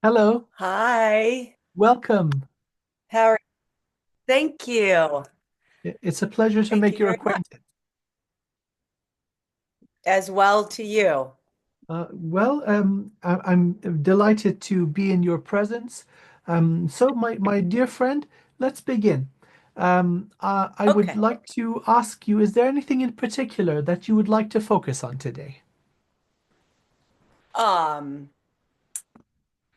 Hello, Hi. welcome. How are Thank you. It's a pleasure to Thank make you your very much. acquaintance. As well to you. I'm delighted to be in your presence. My dear friend, let's begin. I would Okay. like to ask you, is there anything in particular that you would like to focus on today? Um,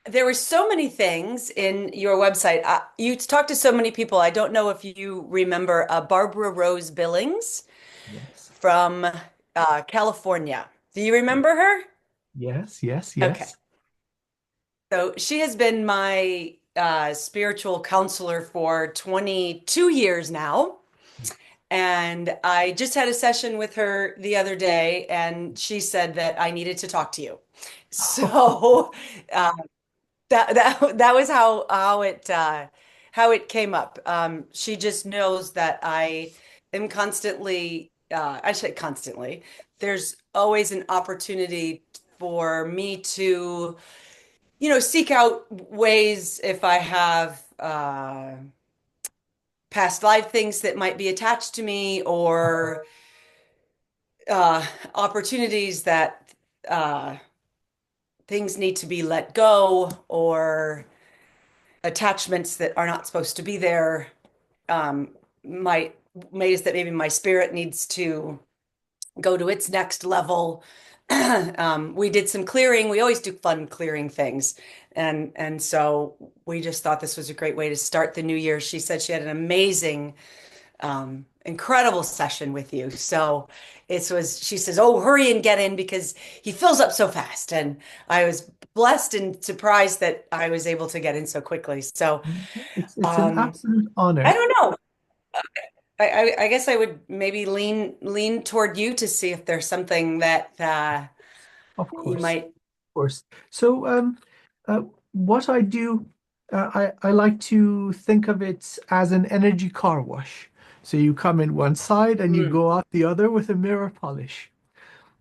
there were so many things in your website. You talked to so many people. I don't know if you remember Barbara Rose Billings Yes. from California. Do you remember her? Yes, yes, Okay. yes. So she has been my spiritual counselor for 22 years now. And I just had a session with her the other day, and she said that I needed to talk to you. So uh, that was how it came up. She just knows that I am constantly, I say constantly. There's always an opportunity for me to, seek out ways if I have past life things that might be attached to me or opportunities that uh, things need to be let go or attachments that are not supposed to be there. Um, my ways that maybe my spirit needs to go to its next level. We did some clearing. We always do fun clearing things. And so we just thought this was a great way to start the new year. She said she had an amazing incredible session with you. So she says, oh, hurry and get in because he fills up so fast. And I was blessed and surprised that I was able to get in so quickly. So It's an um, absolute I honor. don't know. I guess I would maybe lean toward you to see if there's something that Of you course, might. of course. So, uh, what I do, I like to think of it as an energy car wash. So you come in one side and you Mm, go out the other with a mirror polish.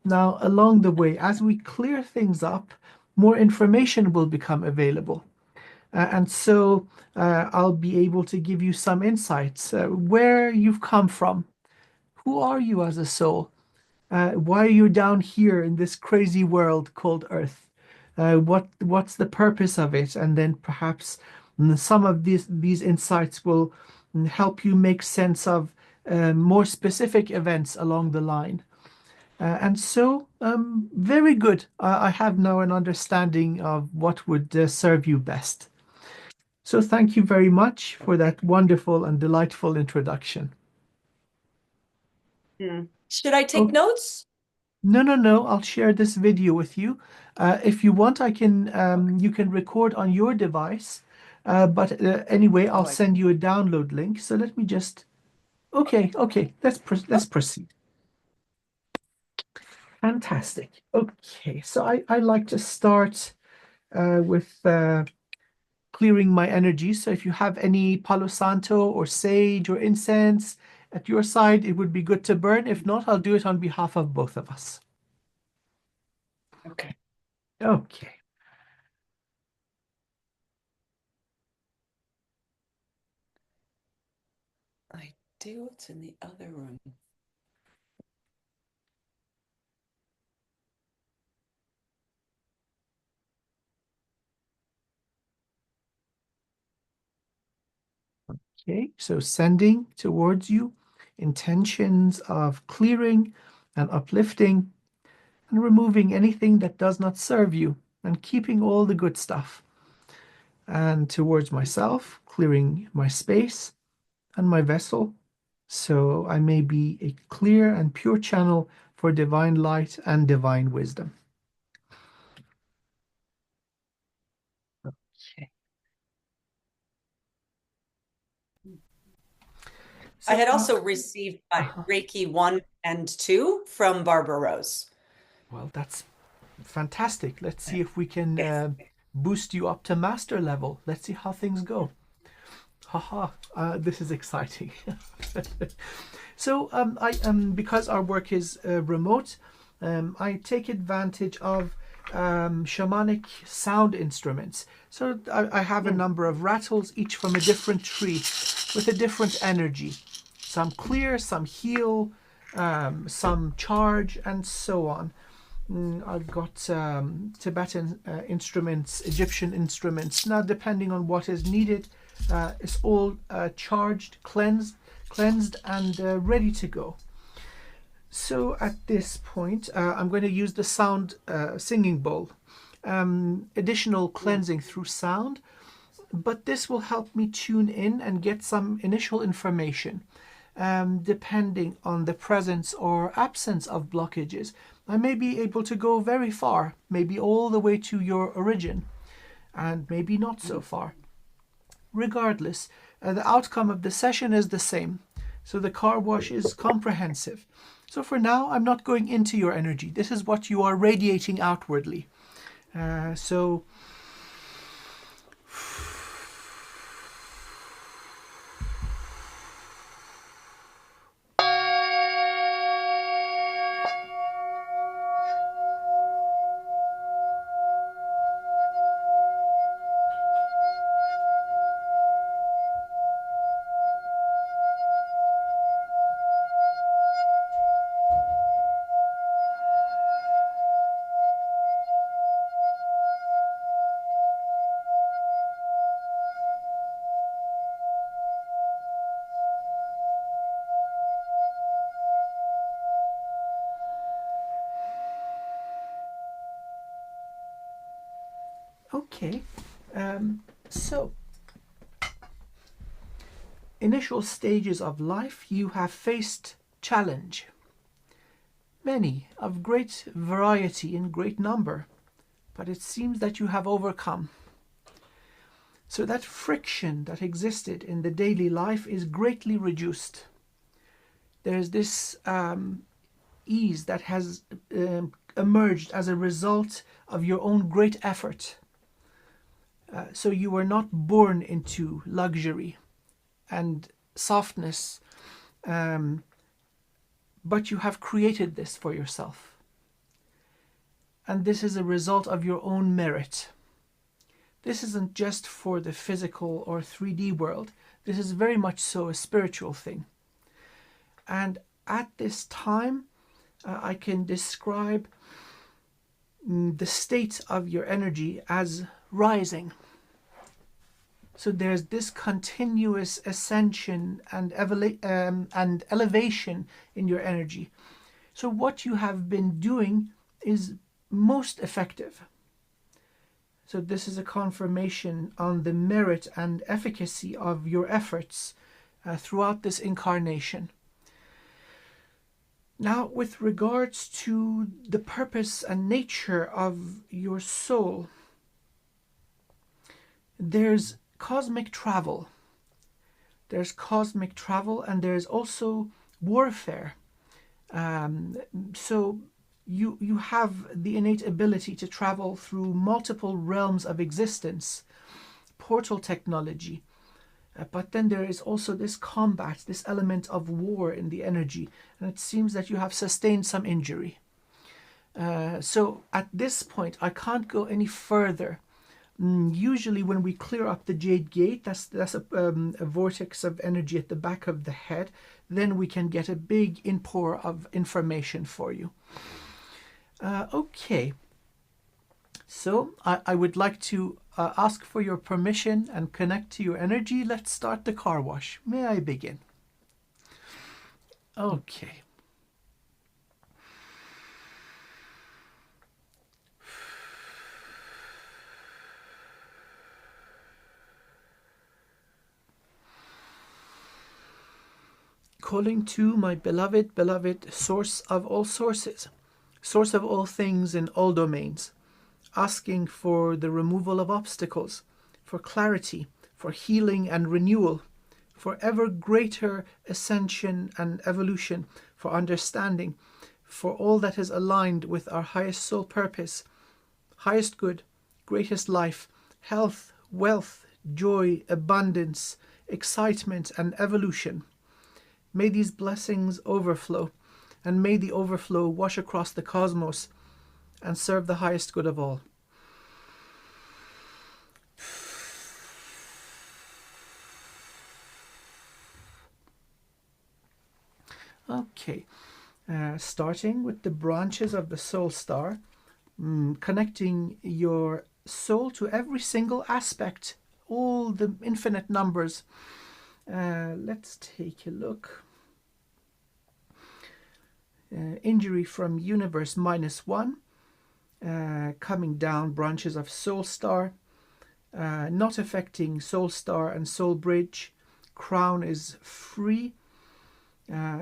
Now, along the way, as we clear things up, more information will become available. And so I'll be able to give you some insights, where you've come from. Who are you as a soul? Why are you down here in this crazy world called Earth? What's the purpose of it? And then perhaps some of these insights will help you make sense of more specific events along the line. Very good. I have now an understanding of what would serve you best. So thank you very much for okay. that wonderful and delightful introduction. Should I take Oh, notes? no, no, no. I'll share this video with you. If you want, you can record on your device. But anyway, I'll Oh, I send you a download link. So let me just, okay, okay. Let's oh, proceed. Fantastic. Okay, so I like to start with clearing my energy. So if you have any Palo Santo or sage or incense at your side, it would be good to burn. If not, I'll do it on behalf of both of us. okay. Okay. I do. It's in the other room. Okay, so sending towards you intentions of clearing and uplifting and removing anything that does not serve you and keeping all the good stuff. And towards myself, clearing my space and my vessel so I may be a clear and pure channel for divine light and divine wisdom. Okay. I So, had also received uh-huh. Reiki 1 and 2 from Barbara Rose. Well, that's fantastic. Let's see if we can Yes. boost you up to master level. Let's see how things go. Haha, this is exciting. So, because our work is remote, I take advantage of shamanic sound instruments. So I have a number of rattles, each from a different tree with a different energy. Some clear, some heal, some charge, and so on. I've got Tibetan instruments, Egyptian instruments. Now, depending on what is needed, it's all charged, cleansed, and ready to go. So at this point, I'm going to use the sound singing bowl. Additional cleansing through sound, but this will help me tune in and get some initial information. Depending on the presence or absence of blockages, I may be able to go very far, maybe all the way to your origin, and maybe not so far. Regardless, the outcome of the session is the same. So the car wash is comprehensive. So for now, I'm not going into your energy. This is what you are radiating outwardly. So okay, so initial stages of life, you have faced challenge. Many, of great variety in great number, but it seems that you have overcome. So that friction that existed in the daily life is greatly reduced. There's this ease that has emerged as a result of your own great effort. So you were not born into luxury and softness, but you have created this for yourself. And this is a result of your own merit. This isn't just for the physical or 3D world. This is very much so a spiritual thing. And at this time, I can describe the state of your energy as rising. So there's this continuous ascension and elevation in your energy. So what you have been doing is most effective. So this is a confirmation on the merit and efficacy of your efforts throughout this incarnation. Now, with regards to the purpose and nature of your soul, there's cosmic travel. There's cosmic travel, and there's also warfare. So you have the innate ability to travel through multiple realms of existence, portal technology. But then there is also this combat, this element of war in the energy, and it seems that you have sustained some injury. So at this point, I can't go any further. Usually when we clear up the Jade Gate, that's a vortex of energy at the back of the head, then we can get a big inpour of information for you. Okay, so I would like to ask for your permission and connect to your energy. Let's start the car wash. May I begin? Okay. Calling to my beloved source of all sources, source of all things in all domains, asking for the removal of obstacles, for clarity, for healing and renewal, for ever greater ascension and evolution, for understanding, for all that is aligned with our highest soul purpose, highest good, greatest life, health, wealth, joy, abundance, excitement, and evolution. May these blessings overflow, and may the overflow wash across the cosmos and serve the highest good of all. Okay, starting with the branches of the soul star, connecting your soul to every single aspect, all the infinite numbers. Let's take a look. Injury from universe -1, coming down branches of soul star, not affecting soul star and soul bridge. Crown is free,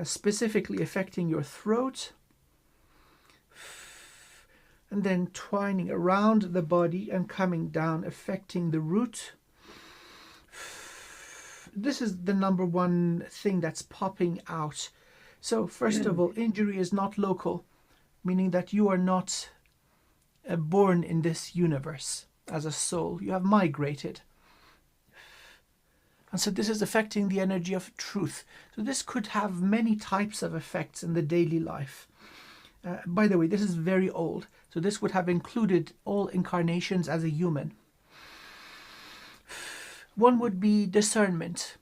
specifically affecting your throat, and then twining around the body and coming down, affecting the root. This is the number one thing that's popping out. So first of all, injury is not local, meaning that you are not born in this universe as a soul. You have migrated. And so this is affecting the energy of truth. So this could have many types of effects in the daily life. By the way, this is very old. So this would have included all incarnations as a human. One would be discernment,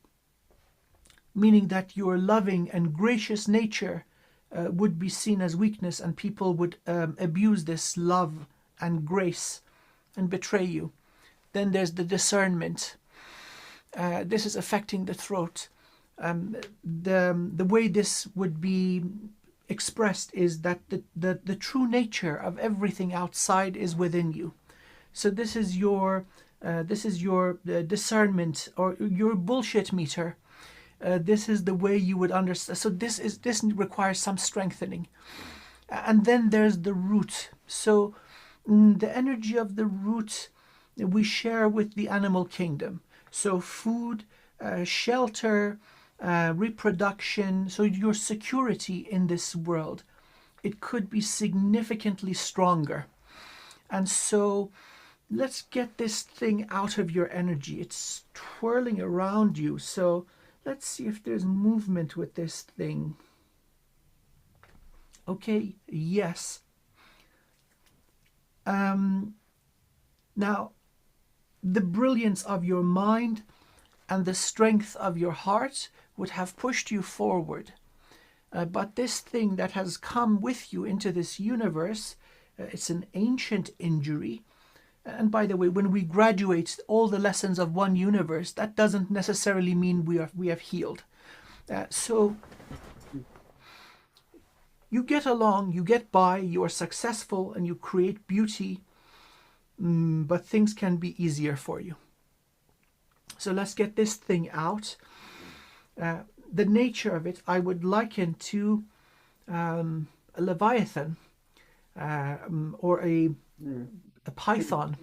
meaning that your loving and gracious nature would be seen as weakness, and people would abuse this love and grace and betray you. Then there's the discernment. This is affecting the throat. The way this would be expressed is that the true nature of everything outside is within you. So this is your discernment, or your bullshit meter. This is the way you would understand. So this requires some strengthening. And then there's the root. So the energy of the root we share with the animal kingdom. So food, shelter, reproduction, so your security in this world, it could be significantly stronger. And so let's get this thing out of your energy. It's twirling around you. So let's see if there's movement with this thing. Okay, yes. Now, the brilliance of your mind and the strength of your heart would have pushed you forward. But this thing that has come with you into this universe, it's an ancient injury. And by the way, when we graduate all the lessons of one universe, that doesn't necessarily mean we have healed. So you get along, you get by, you are successful, and you create beauty, but things can be easier for you. So let's get this thing out. The nature of it, I would liken to a leviathan or a python.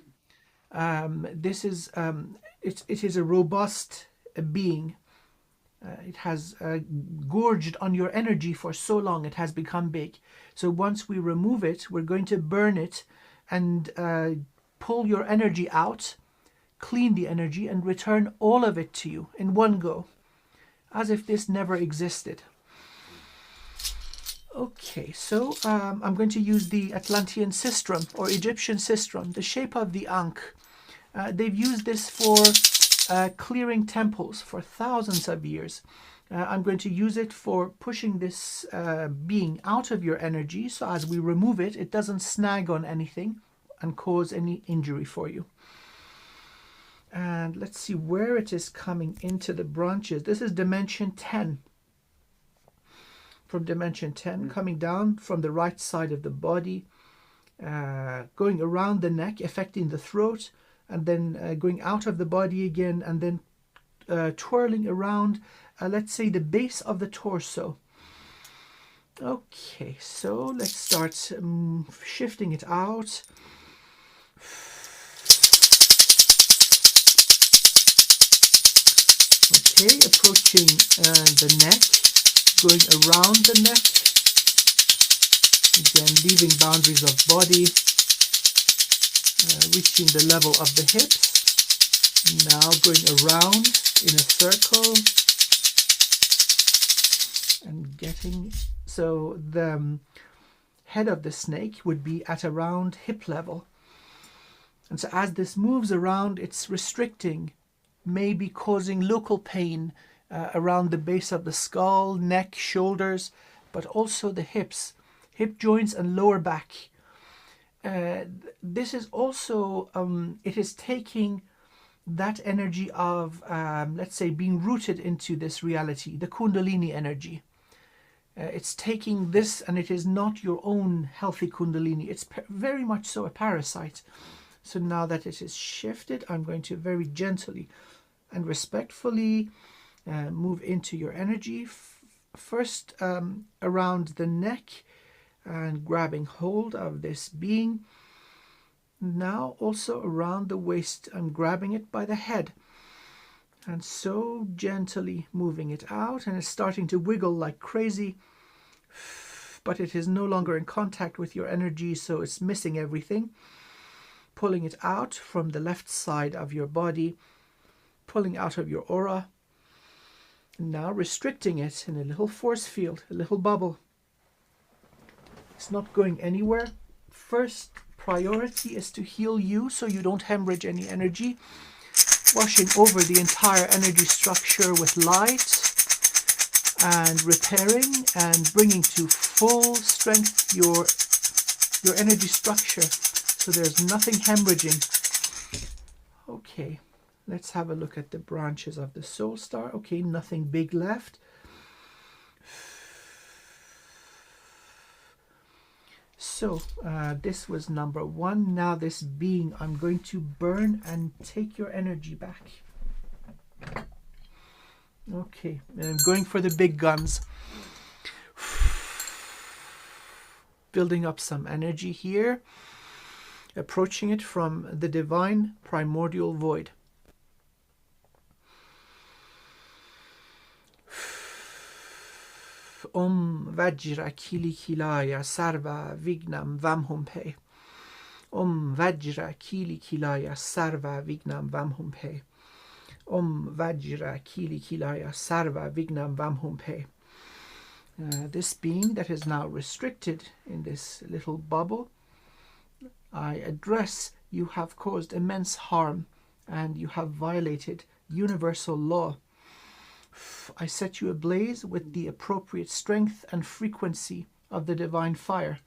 This is it is a robust being. It has gorged on your energy for so long it has become big. So once we remove it, we're going to burn it and pull your energy out, clean the energy, and return all of it to you in one go, as if this never existed. Okay, so I'm going to use the Atlantean sistrum or Egyptian sistrum, the shape of the Ankh. They've used this for clearing temples for thousands of years. I'm going to use it for pushing this being out of your energy, so as we remove it, it doesn't snag on anything and cause any injury for you. And let's see where it is coming into the branches. This is dimension 10. From dimension 10, coming down from the right side of the body, going around the neck, affecting the throat, and then going out of the body again, and then twirling around, let's say, the base of the torso. Okay, so let's start shifting it out. Okay, approaching the neck, going around the neck, again leaving boundaries of body, reaching the level of the hips, now going around in a circle and getting, so the head of the snake would be at around hip level. And so as this moves around, it's restricting, maybe causing local pain around the base of the skull, neck, shoulders, but also the hips, hip joints and lower back. This is also, it is taking that energy of, let's say, being rooted into this reality, the Kundalini energy. It's taking this, and it is not your own healthy Kundalini. It's very much so a parasite. So now that it is shifted, I'm going to very gently and respectfully move into your energy. First around the neck and grabbing hold of this being. Now also around the waist, I'm grabbing it by the head. And so gently moving it out, and it's starting to wiggle like crazy. But it is no longer in contact with your energy, so it's missing everything. Pulling it out from the left side of your body, pulling out of your aura. Now restricting it in a little force field, a little bubble. It's not going anywhere. First priority is to heal you so you don't hemorrhage any energy. Washing over the entire energy structure with light and repairing and bringing to full strength your energy structure so there's nothing hemorrhaging. Okay, let's have a look at the branches of the soul star. Okay, nothing big left. So this was number one. Now this being, I'm going to burn and take your energy back. Okay, and I'm going for the big guns. Building up some energy here. Approaching it from the divine primordial void. Om Vajra-Kilaya Sarva Vignam Vamhumpe. Om Vajra-Kilaya Sarva Vignam Vamhumpe. Om Vajra-Kilaya Sarva Vignam Vamhumpe. This being that is now restricted in this little bubble, I address, you have caused immense harm and you have violated universal law. I set you ablaze with the appropriate strength and frequency of the divine fire,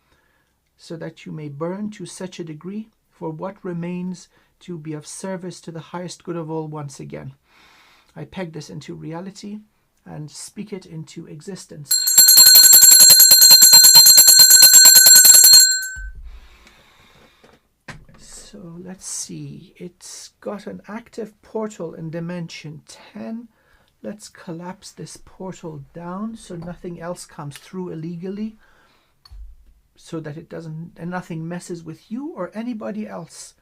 so that you may burn to such a degree for what remains to be of service to the highest good of all once again. I peg this into reality and speak it into existence. So let's see, it's got an active portal in dimension 10. Let's collapse this portal down so nothing else comes through illegally, so that it doesn't, and nothing messes with you or anybody else.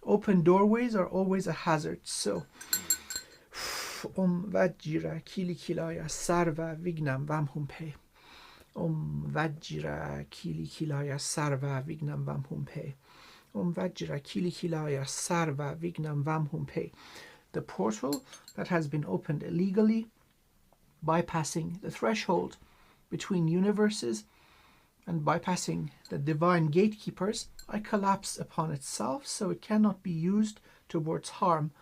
Open doorways are always a hazard. So Om Vajra-Kilaya Sarva Vignam Vamhumpe. Om Vajra-Kilaya Sarva Vignam Vamhumpe. Om Vajra-Kilaya Sarva Vignam Vamhumpe. The portal that has been opened illegally, bypassing the threshold between universes and bypassing the divine gatekeepers, I collapse upon itself so it cannot be used towards harm.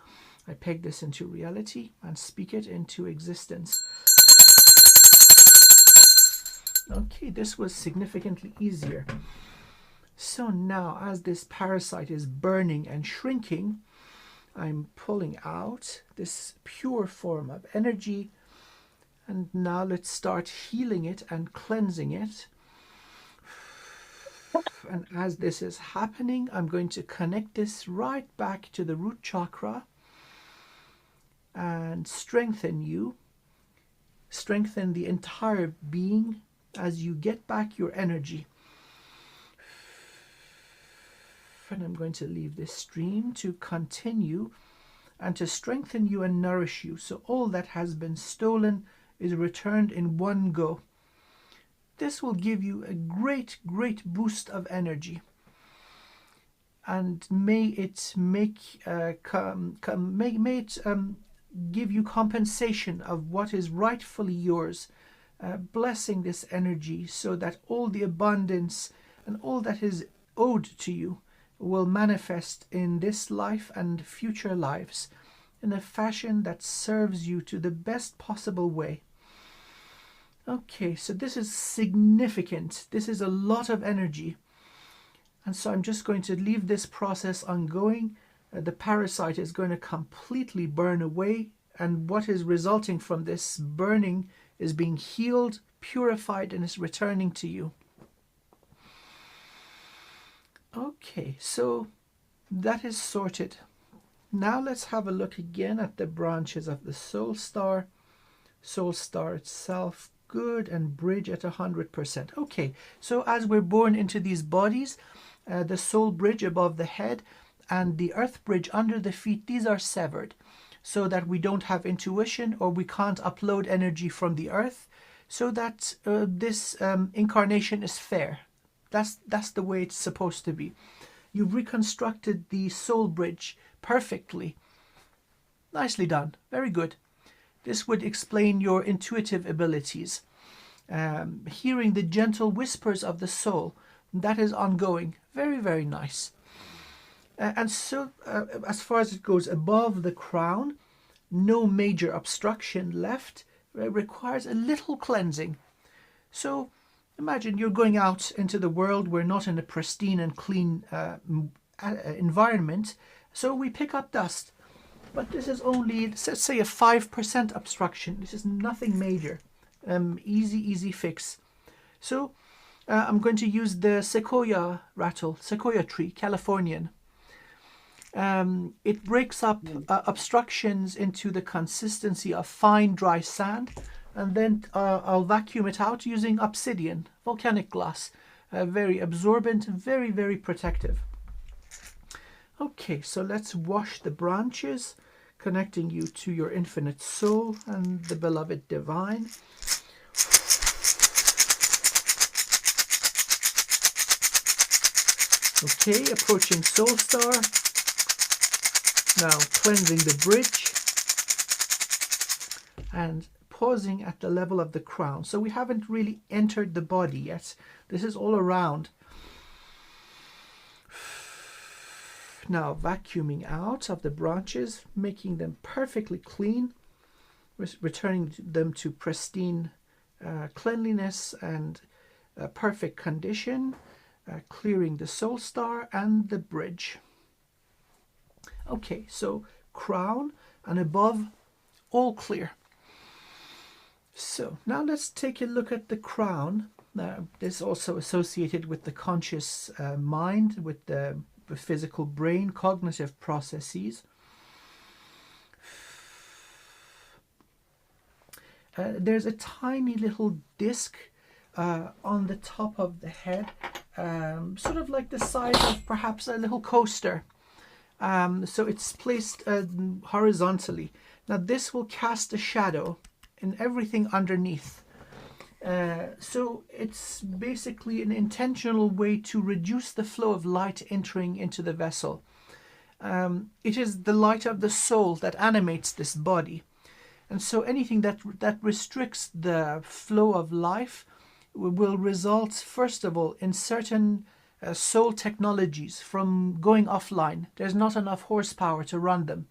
I peg this into reality and speak it into existence. Okay, this was significantly easier. So now, as this parasite is burning and shrinking, I'm pulling out this pure form of energy, and now let's start healing it and cleansing it. And as this is happening, I'm going to connect this right back to the root chakra and strengthen you, strengthen the entire being as you get back your energy. And I'm going to leave this stream to continue and to strengthen you and nourish you, so all that has been stolen is returned in one go. This will give you a great boost of energy, and may it give you compensation of what is rightfully yours blessing this energy so that all the abundance and all that is owed to you will manifest in this life and future lives in a fashion that serves you to the best possible way. Okay, so this is significant. This is a lot of energy. And so I'm just going to leave this process ongoing. The parasite is going to completely burn away, and what is resulting from this burning is being healed, purified, and is returning to you. Okay, so that is sorted. Now let's have a look again at the branches of the soul star. Soul star itself, good, and bridge at 100%. Okay, so as we're born into these bodies, the soul bridge above the head and the earth bridge under the feet, these are severed so that we don't have intuition, or we can't upload energy from the earth, so that this incarnation is fair. That's the way it's supposed to be. You've reconstructed the soul bridge perfectly. Nicely done. Very good. This would explain your intuitive abilities. Hearing the gentle whispers of the soul, that is ongoing. Very, very nice. And so, as far as it goes above the crown, no major obstruction left. It requires a little cleansing. So, imagine you're going out into the world. We're not in a pristine and clean environment, so we pick up dust. But this is only, let's say, a 5% obstruction. This is nothing major. Easy fix. So I'm going to use the sequoia tree, Californian. It breaks up obstructions into the consistency of fine, dry sand, and then I'll vacuum it out using obsidian, volcanic glass. Very absorbent, very, very protective. Okay, so let's wash the branches, connecting you to your infinite soul and the beloved divine. Okay, approaching soul star. Now cleansing the bridge and pausing at the level of the crown. So we haven't really entered the body yet. This is all around. Now vacuuming out of the branches, making them perfectly clean, returning them to pristine cleanliness and perfect condition, clearing the soul star and the bridge. Okay, so crown and above, all clear. So now let's take a look at the crown. This is also associated with the conscious mind, with the physical brain, cognitive processes. There's a tiny little disc on the top of the head, sort of like the size of perhaps a little coaster. So it's placed horizontally. Now this will cast a shadow in everything underneath. So it's basically an intentional way to reduce the flow of light entering into the vessel. It is the light of the soul that animates this body. And so anything that restricts the flow of life will result, first of all, in certain soul technologies from going offline. There's not enough horsepower to run them.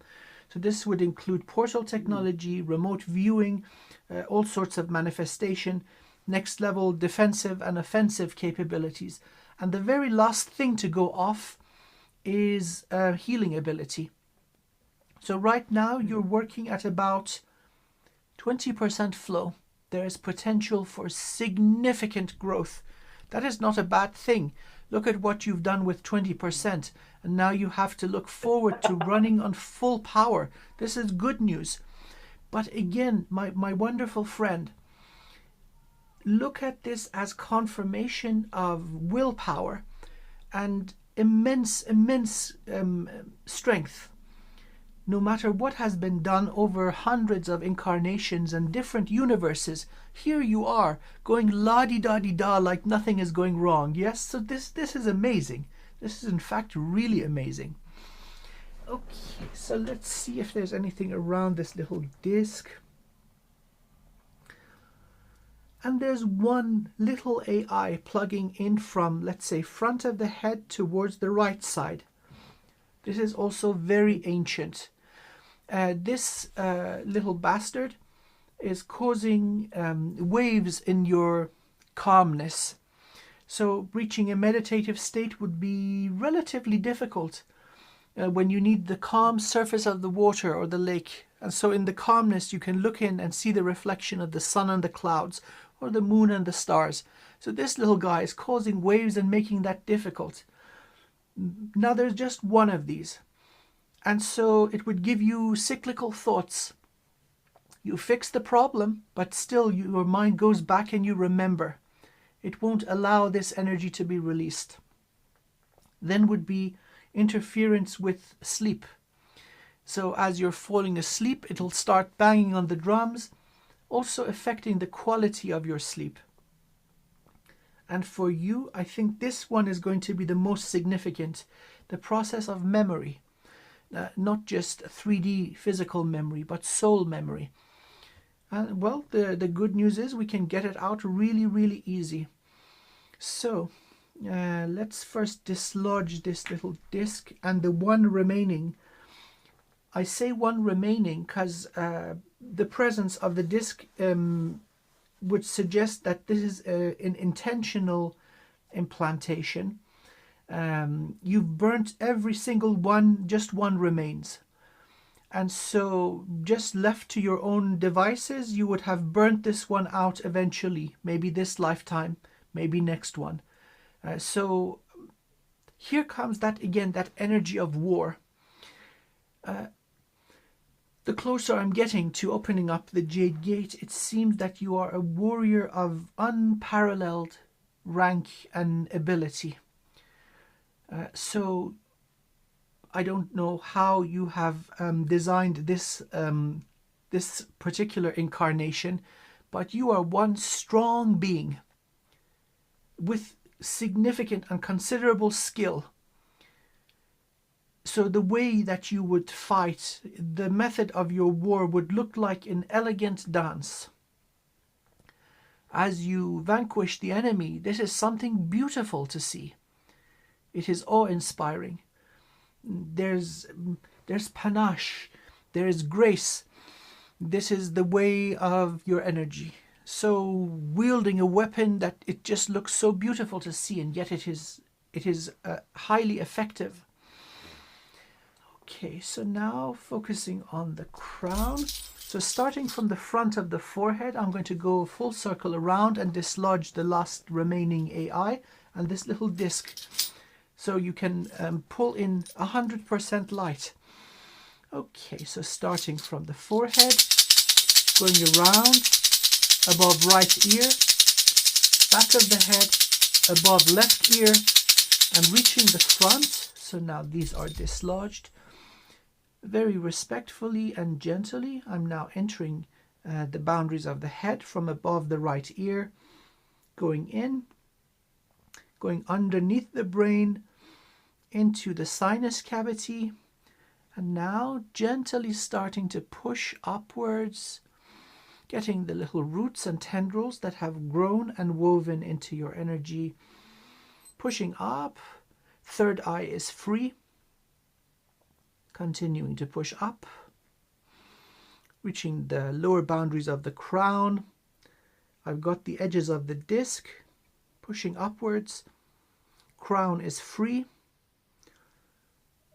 So this would include portal technology, remote viewing, all sorts of manifestation, next level defensive and offensive capabilities. And the very last thing to go off is healing ability. So right now you're working at about 20% flow. There is potential for significant growth. That is not a bad thing. Look at what you've done with 20%, and now you have to look forward to running on full power. This is good news. But again, my wonderful friend, look at this as confirmation of willpower and immense strength. No matter what has been done over hundreds of incarnations and different universes, here you are going la-di-da-di-da like nothing is going wrong. Yes, so this is amazing. This is in fact really amazing. Okay, so let's see if there's anything around this little disc. And there's one little AI plugging in from, let's say, front of the head towards the right side. This is also very ancient. This little bastard is causing waves in your calmness. So reaching a meditative state would be relatively difficult when you need the calm surface of the water or the lake. And so in the calmness, you can look in and see the reflection of the sun and the clouds, or the moon and the stars. So this little guy is causing waves and making that difficult. Now there's just one of these. And so it would give you cyclical thoughts. You fix the problem, but still your mind goes back and you remember. It won't allow this energy to be released. Then would be interference with sleep. So as you're falling asleep, it'll start banging on the drums, also affecting the quality of your sleep. And for you, I think this one is going to be the most significant, the process of memory. Not just 3D physical memory, but soul memory. And well, the good news is we can get it out really, really easy. So let's first dislodge this little disc and the one remaining. I say one remaining because the presence of the disc would suggest that this is an intentional implantation. You've burnt every single one, just one remains. And so just left to your own devices, you would have burnt this one out eventually, maybe this lifetime, maybe next one. So here comes that again, that energy of war. The closer I'm getting to opening up the Jade Gate, it seems that you are a warrior of unparalleled rank and ability. So I don't know how you have designed this this particular incarnation, but you are one strong being with significant and considerable skill. So the way that you would fight, the method of your war would look like an elegant dance. As you vanquish the enemy, this is something beautiful to see. It is awe-inspiring. There's panache, there is grace. This is the way of your energy. So wielding a weapon that it just looks so beautiful to see, and yet it is highly effective. Okay, so now focusing on the crown. So starting from the front of the forehead, I'm going to go full circle around and dislodge the last remaining AI and this little disc. So you can pull in 100% light. Okay, so starting from the forehead, going around, above right ear, back of the head, above left ear, and reaching the front. So now these are dislodged. Very respectfully and gently, I'm now entering the boundaries of the head from above the right ear, going in, going underneath the brain, into the sinus cavity, and now gently starting to push upwards, getting the little roots and tendrils that have grown and woven into your energy, pushing up. Third eye is free, continuing to push up, reaching the lower boundaries of the crown. I've got the edges of the disc, pushing upwards. Crown is free.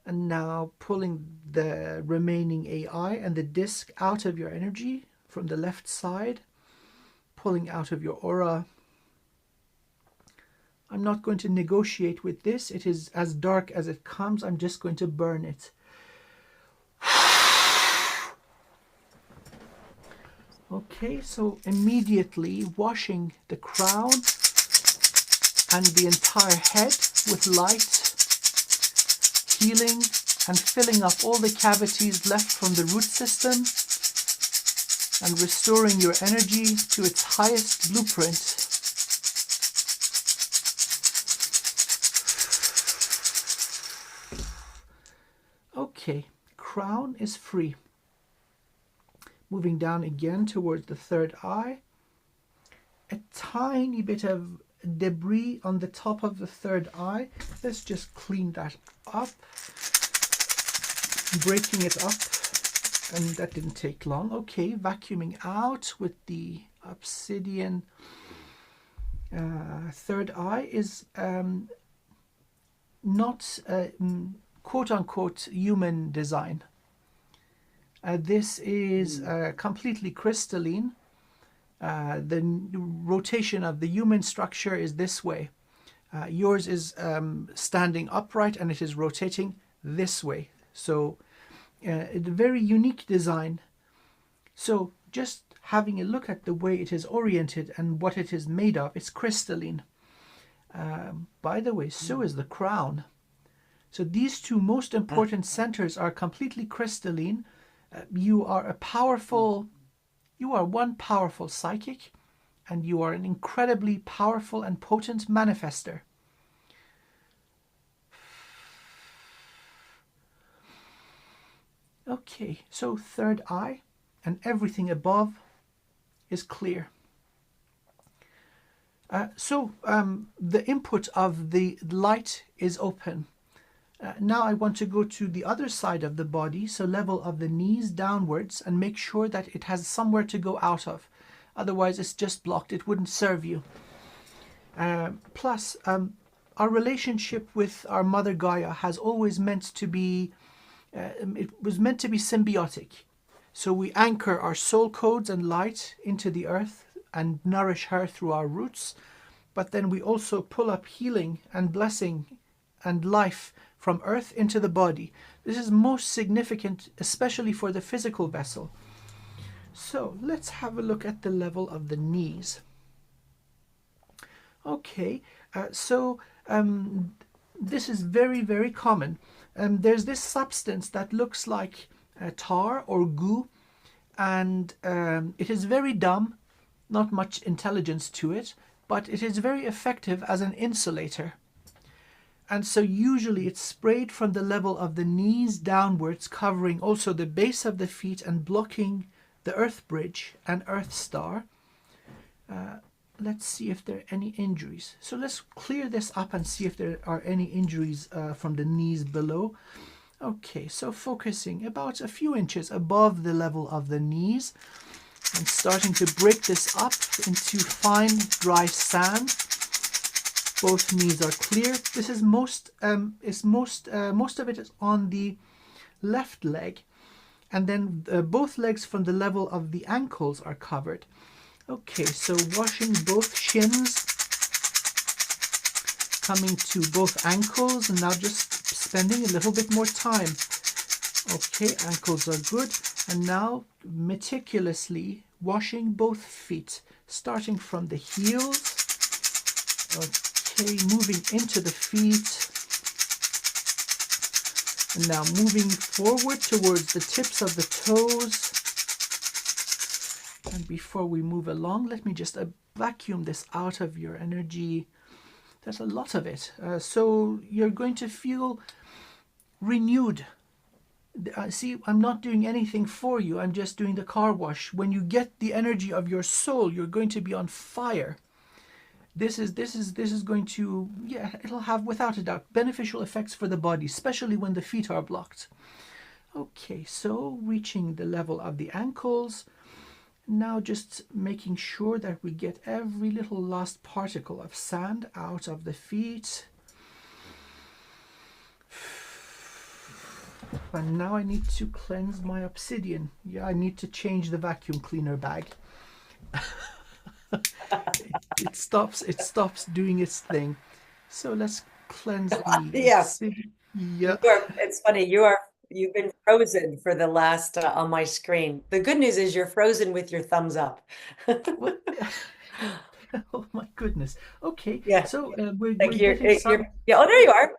And now pulling the remaining AI and the disc out of your energy from the left side, pulling out of your aura. I'm not going to negotiate with this. It is as dark as it comes. I'm just going to burn it. Okay, so immediately washing the crown and the entire head with light, healing and filling up all the cavities left from the root system and restoring your energy to its highest blueprint. Okay, crown is free. Moving down again towards the third eye, a tiny bit of debris on the top of the third eye. Let's just clean that up, breaking it up, and that didn't take long. Okay, vacuuming out with the obsidian. Third eye is not quote-unquote human design. This is completely crystalline. The rotation of the human structure is this way. Yours is standing upright and it is rotating this way. So it's a very unique design. So just having a look at the way it is oriented and what it is made of, it's crystalline. By the way, so is the crown. So these two most important centers are completely crystalline. You are one powerful psychic, and you are an incredibly powerful and potent manifester. Okay, so third eye and everything above is clear. The input of the light is open. Now I want to go to the other side of the body, so level of the knees downwards, and make sure that it has somewhere to go out of. Otherwise it's just blocked, it wouldn't serve you. Plus, our relationship with our mother Gaia has always meant to be, it was meant to be symbiotic. So we anchor our soul codes and light into the earth and nourish her through our roots, but then we also pull up healing and blessing and life from earth into the body. This is most significant, especially for the physical vessel. So let's have a look at the level of the knees. Okay, this is very, very common. There's this substance that looks like tar or goo, and it is very dumb, not much intelligence to it, but it is very effective as an insulator. And so usually it's sprayed from the level of the knees downwards, covering also the base of the feet and blocking the earth bridge and earth star. Let's see if there are any injuries. So let's clear this up and see if there are any injuries from the knees below. Okay, so focusing about a few inches above the level of the knees and starting to break this up into fine dry sand. Both knees are clear. This is most of it is on the left leg, and then both legs from the level of the ankles are covered. Okay, so washing both shins, coming to both ankles, and now just spending a little bit more time. Okay, ankles are good, and now meticulously washing both feet, starting from the heels. Okay, moving into the feet, and now moving forward towards the tips of the toes. And before we move along, let me just vacuum this out of your energy. There's a lot of it. So you're going to feel renewed. See, I'm not doing anything for you. I'm just doing the car wash. When you get the energy of your soul, you're going to be on fire. This is going to, yeah, it'll have without a doubt beneficial effects for the body, especially when the feet are blocked. Okay, so reaching the level of the ankles. Now just making sure that we get every little last particle of sand out of the feet. And now I need to cleanse my obsidian. Yeah, I need to change the vacuum cleaner bag. it stops doing its thing. So let's cleanse the obsidian. Yeah. It's funny, you've been frozen for the last on my screen. The good news is you're frozen with your thumbs up. What? Oh my goodness. Okay. Yeah. So we're getting some. Yeah. Oh, there you are.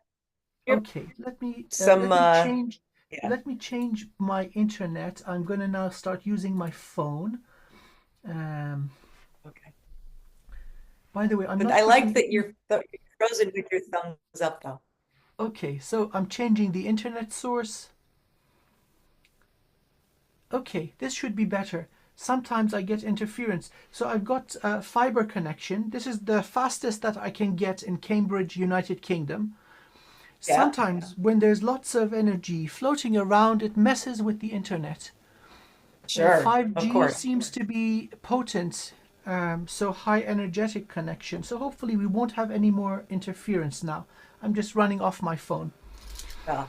Okay. Let me change. Yeah. Let me change my internet. I'm going to now start using my phone. Okay. By the way, I'm not. I like that you're frozen with your thumbs up, though. Okay, so I'm changing the internet source. Okay, this should be better. Sometimes I get interference. So I've got a fiber connection. This is the fastest that I can get in Cambridge, United Kingdom. Yeah, Sometimes when there's lots of energy floating around, it messes with the internet. sure, of 5G course. seems to be potent, so high energetic connection. So hopefully we won't have any more interference now. I'm just running off my phone. Yeah.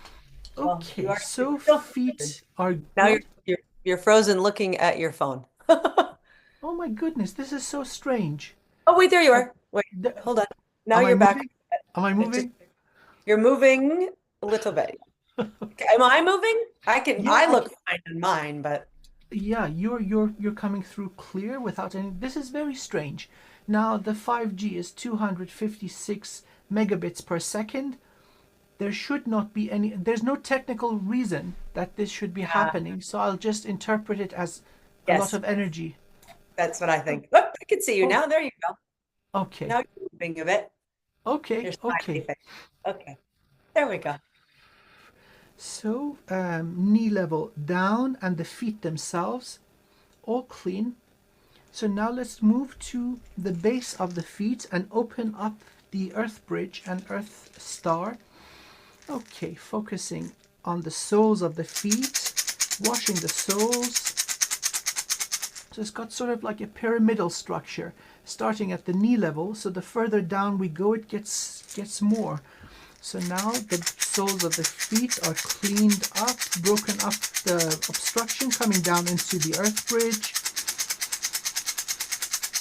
Well, you Okay, are you're so still frozen. feet are Now you're good. you're you're frozen looking at your phone. Oh my goodness, this is so strange. Oh, wait, there you Uh, are. Wait, the, hold on. Now am I you're back. moving? Am I It just moving? you're moving a little bit. Okay, am I moving? Yeah, I look fine on mine, but yeah, you're coming through clear without any. This is very strange. Now the 5G is 256 megabits per second. There should not be any. There's no technical reason that this should be happening. So I'll just interpret it as a lot yes, of energy. that's what I Oh, think. Oh, I can see you oh, now. There you go. okay, Now you're moving a bit. okay, Your smiley okay. face. Okay, there we go. So knee level down and the feet themselves all clean. So now let's move to the base of the feet and open up the earth bridge and earth star. Okay, focusing on the soles of the feet, washing the soles. So it's got sort of like a pyramidal structure, starting at the knee level. So the further down we go, it gets more. So now the soles of the feet are cleaned up, broken up the obstruction coming down into the earth bridge.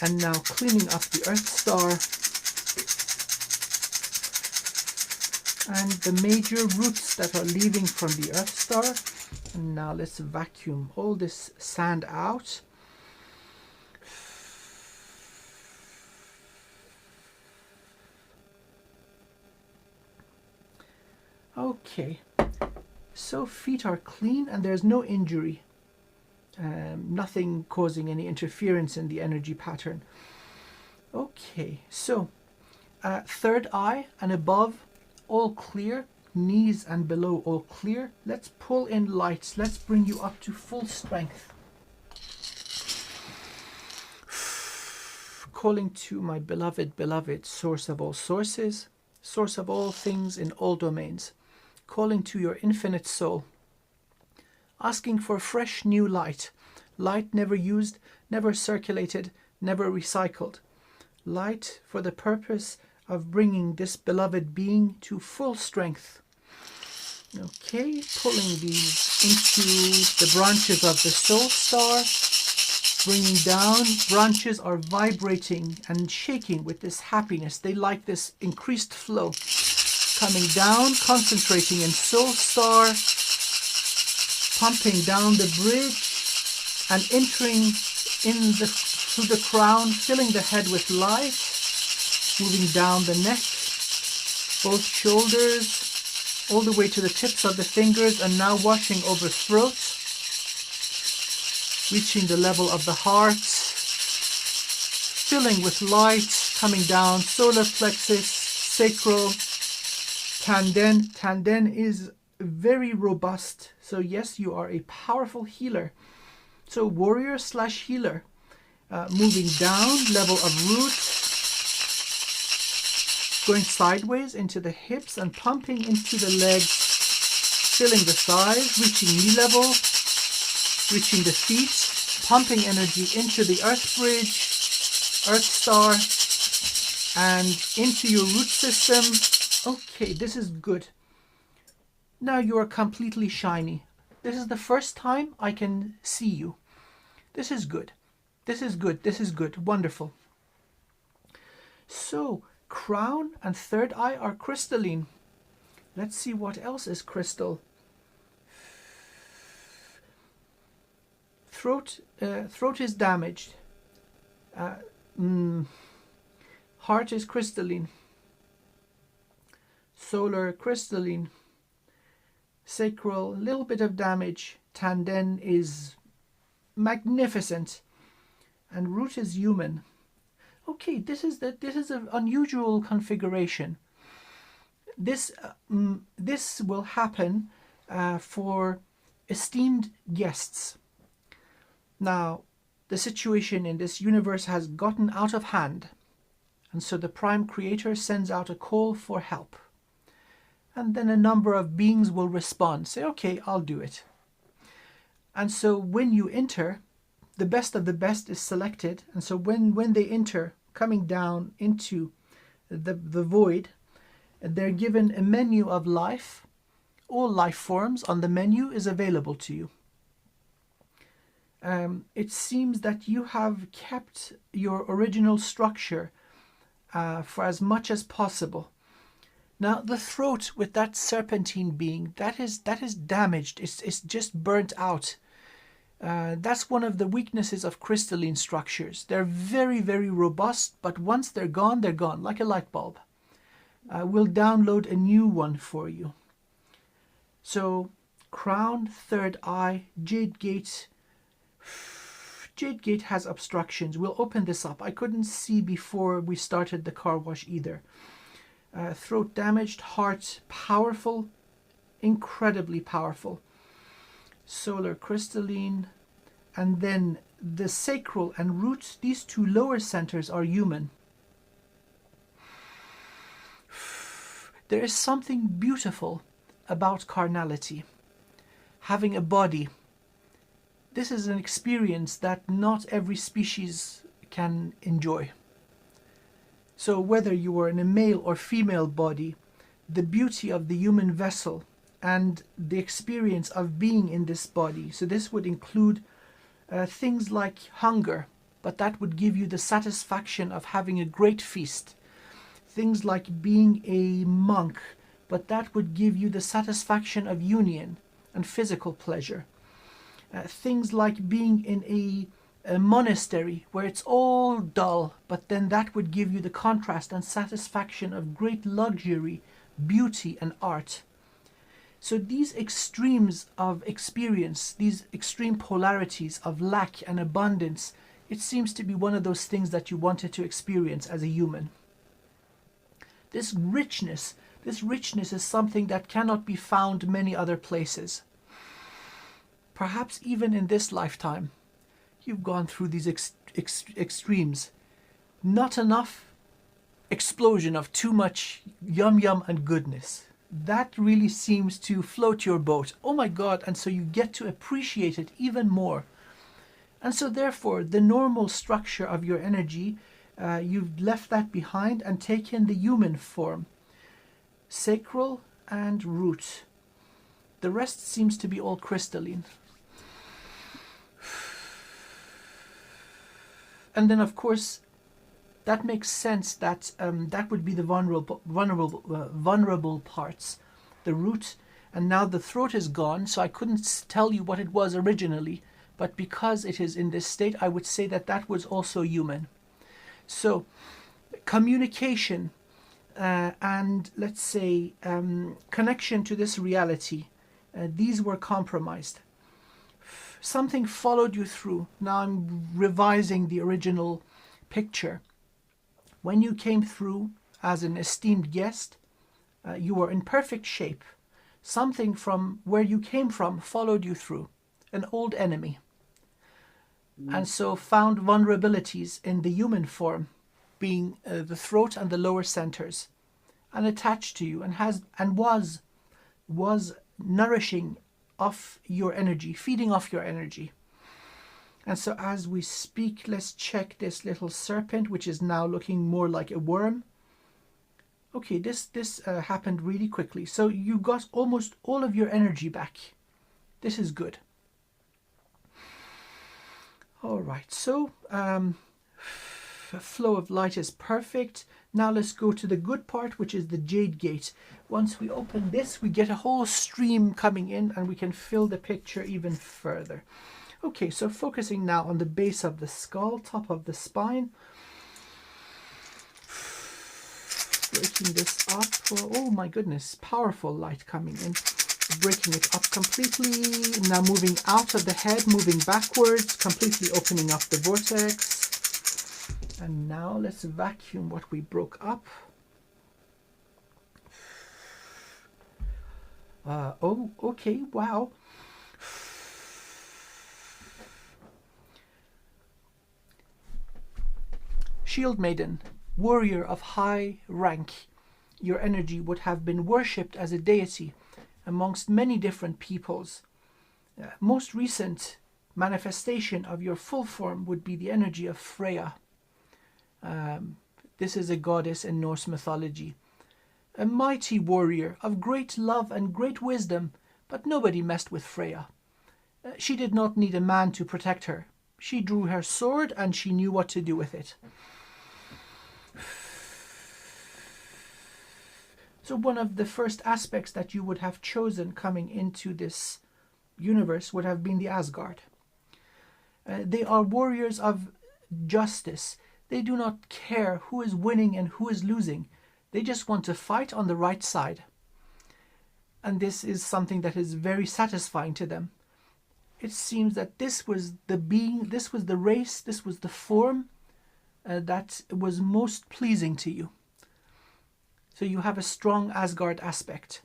And now cleaning up the earth star and the major roots that are leaving from the earth star. And now let's vacuum all this sand out. Okay, so feet are clean and there's no injury. Nothing causing any interference in the energy pattern. Okay, so third eye and above, all clear. Knees and below, all clear. Let's pull in lights. Let's bring you up to full strength. Calling to my beloved, beloved source of all sources, source of all things in all domains. Calling to your infinite soul. Asking for fresh new light. Light never used, never circulated, never recycled. Light for the purpose of bringing this beloved being to full strength. Okay, pulling these into the branches of the soul star, bringing down. Branches are vibrating and shaking with this happiness. They like this increased flow. Coming down, concentrating in soul star, pumping down the bridge and entering through the crown, filling the head with light, moving down the neck, both shoulders, all the way to the tips of the fingers, and now washing over throat, reaching the level of the heart, filling with light, coming down, solar plexus, sacral, tanden. Tanden is very robust. So yes, you are a powerful healer. So warrior slash healer. Moving down, level of root, going sideways into the hips and pumping into the legs, filling the thighs, reaching knee level, reaching the feet, pumping energy into the earth bridge, earth star, and into your root system. Okay, this is good. Now you are completely shiny. This is the first time I can see you. This is good. This is good. This is good. Wonderful. So, crown and third eye are crystalline. Let's see what else is crystal. Throat is damaged. Heart is crystalline. Solar crystalline. Sacral, a little bit of damage. Tanden is magnificent. And root is human. Okay, this is an unusual configuration. This will happen for esteemed guests. Now, the situation in this universe has gotten out of hand. And so the Prime Creator sends out a call for help. And then a number of beings will respond, say, okay, I'll do it. And so when you enter, the best of the best is selected. And so when they enter, coming down into the void, they're given a menu of life. All life forms on the menu is available to you. It seems that you have kept your original structure for as much as possible. Now the throat with that serpentine being, that is damaged. It's just burnt out. That's one of the weaknesses of crystalline structures. They're very, very robust, but once they're gone, like a light bulb. We'll download a new one for you. So, crown, third eye, jade gate. Jade gate has obstructions. We'll open this up. I couldn't see before we started the car wash either. Throat damaged, heart powerful, incredibly powerful. Solar crystalline, and then the sacral and roots, these two lower centers are human. There is something beautiful about carnality, having a body. This is an experience that not every species can enjoy. So whether you are in a male or female body, the beauty of the human vessel and the experience of being in this body. So this would include things like hunger, but that would give you the satisfaction of having a great feast. Things like being a monk, but that would give you the satisfaction of union and physical pleasure. Things like being in a monastery where it's all dull, but then that would give you the contrast and satisfaction of great luxury, beauty and art. So these extremes of experience, these extreme polarities of lack and abundance, it seems to be one of those things that you wanted to experience as a human. This richness is something that cannot be found many other places. Perhaps even in this lifetime, you've gone through these extremes. Not enough explosion of too much yum yum and goodness. That really seems to float your boat. Oh my God, and so you get to appreciate it even more. And so therefore, the normal structure of your energy, you've left that behind and taken the human form. Sacral and root. The rest seems to be all crystalline. And then of course, that makes sense that that would be the vulnerable parts, the root, and now the throat is gone, so I couldn't tell you what it was originally, but because it is in this state, I would say that that was also human. So, communication and let's say connection to this reality, these were compromised. Something followed you through. Now I'm revising the original picture. When you came through as an esteemed guest, you were in perfect shape. Something from where you came from followed you through, an old enemy. And so found vulnerabilities in the human form, being the throat and the lower centers, and attached to you, and was nourishing off your energy, feeding off your energy. And so as we speak, let's check this little serpent, which is now looking more like a worm. Okay, this happened really quickly. So you got almost all of your energy back. This is good. All right, so flow of light is perfect. Now let's go to the good part, which is the jade gate. Once we open this, we get a whole stream coming in and we can fill the picture even further. Okay, so focusing now on the base of the skull, top of the spine. Breaking this up. Oh my goodness, powerful light coming in. Breaking it up completely. Now moving out of the head, moving backwards, completely opening up the vortex. And now let's vacuum what we broke up. Oh, okay, wow. shield maiden, warrior of high rank. Your energy would have been worshipped as a deity amongst many different peoples. Most recent manifestation of your full form would be the energy of Freya. This is a goddess in Norse mythology. A mighty warrior of great love and great wisdom, but nobody messed with Freya. She did not need a man to protect her. She drew her sword and she knew what to do with it. So one of the first aspects that you would have chosen coming into this universe would have been the Asgard. They are warriors of justice. They do not care who is winning and who is losing. They just want to fight on the right side. And this is something that is very satisfying to them. It seems that this was the being, this was the race, this was the form that was most pleasing to you. So you have a strong Asgard aspect.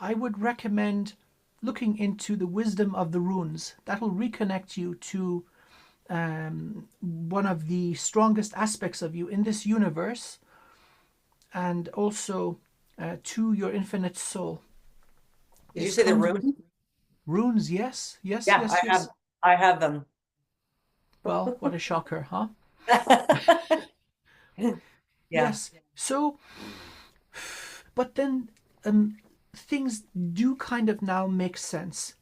I would recommend looking into the wisdom of the runes. That will reconnect you to one of the strongest aspects of you in this universe, and also to your infinite soul. Did you say the runes? Runes, yes. Yes, Yeah, yes, yes. I have them. Well, what a shocker, huh? Yeah. Yes. So, but then things do kind of now make sense.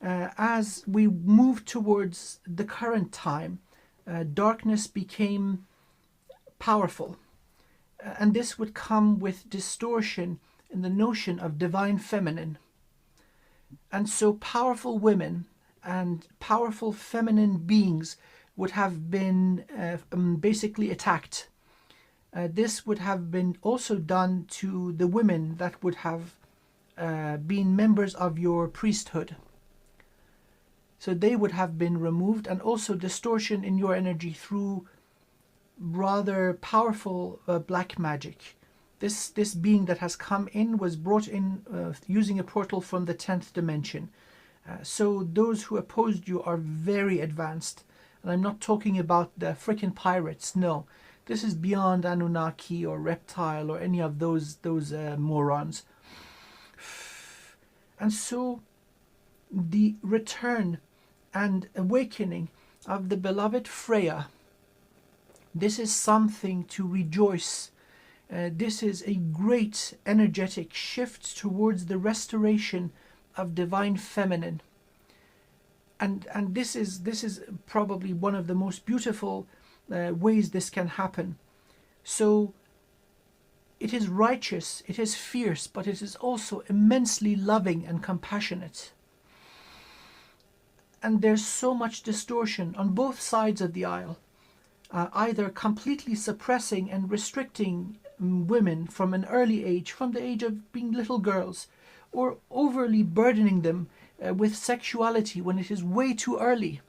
As we move towards the current time, darkness became powerful. And this would come with distortion in the notion of divine feminine. And so powerful women and powerful feminine beings would have been basically attacked. This would have been also done to the women that would have been members of your priesthood. So they would have been removed, and also distortion in your energy through rather powerful black magic. This being that has come in was brought in using a portal from the 10th dimension. So those who opposed you are very advanced. And I'm not talking about the frickin' pirates, no. This is beyond Anunnaki or reptile or any of those morons. And so the return and awakening of the beloved Freya, this is something to rejoice. This is a great energetic shift towards the restoration of divine feminine. And this is probably one of the most beautiful ways this can happen. So it is righteous, it is fierce, but it is also immensely loving and compassionate. And there's so much distortion on both sides of the aisle, either completely suppressing and restricting women from an early age, from the age of being little girls, or overly burdening them with sexuality when it is way too early.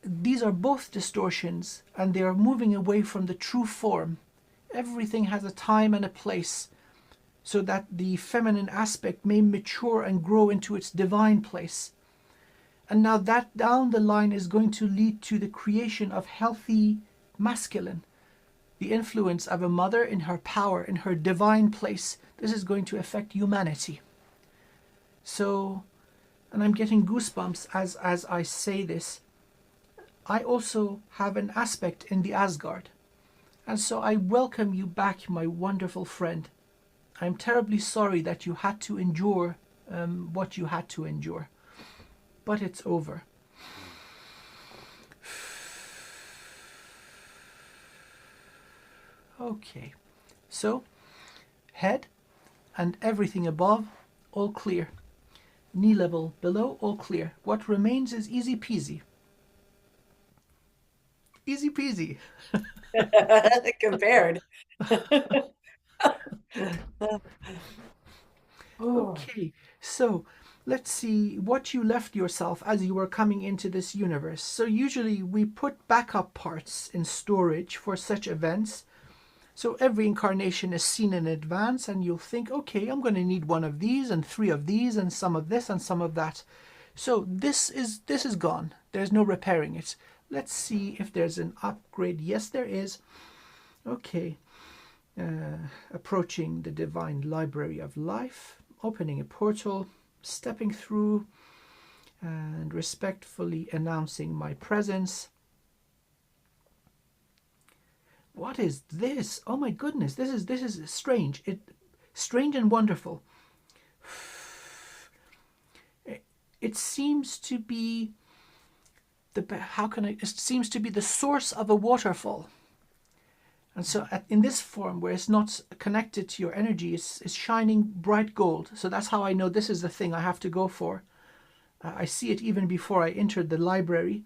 These are both distortions, and they are moving away from the true form. Everything has a time and a place, so that the feminine aspect may mature and grow into its divine place. And now that down the line is going to lead to the creation of healthy masculine. The influence of a mother in her power, in her divine place. This is going to affect humanity. So, and I'm getting goosebumps as I say this. I also have an aspect in the Asgard. And so I welcome you back, my wonderful friend. I'm terribly sorry that you had to endure what you had to endure. But it's over. Okay, so head and everything above, all clear. Knee level below, all clear. What remains is easy peasy. Easy peasy. Compared. Okay, so let's see what you left yourself as you were coming into this universe. So usually we put backup parts in storage for such events. So every incarnation is seen in advance, and you'll think, okay, I'm going to need one of these and 3 of these and some of this and some of that. So this is gone. There's no repairing it. let's see if there's an upgrade. Yes, there is. Okay. Approaching the divine library of life, opening a portal, stepping through, and respectfully announcing my presence. What is this? Oh my goodness, this is strange. Strange and wonderful. It seems to be it seems to be the source of a waterfall. And so in this form, where it's not connected to your energy, it's shining bright gold. So that's how I know this is the thing I have to go for. I see it even before I entered the library.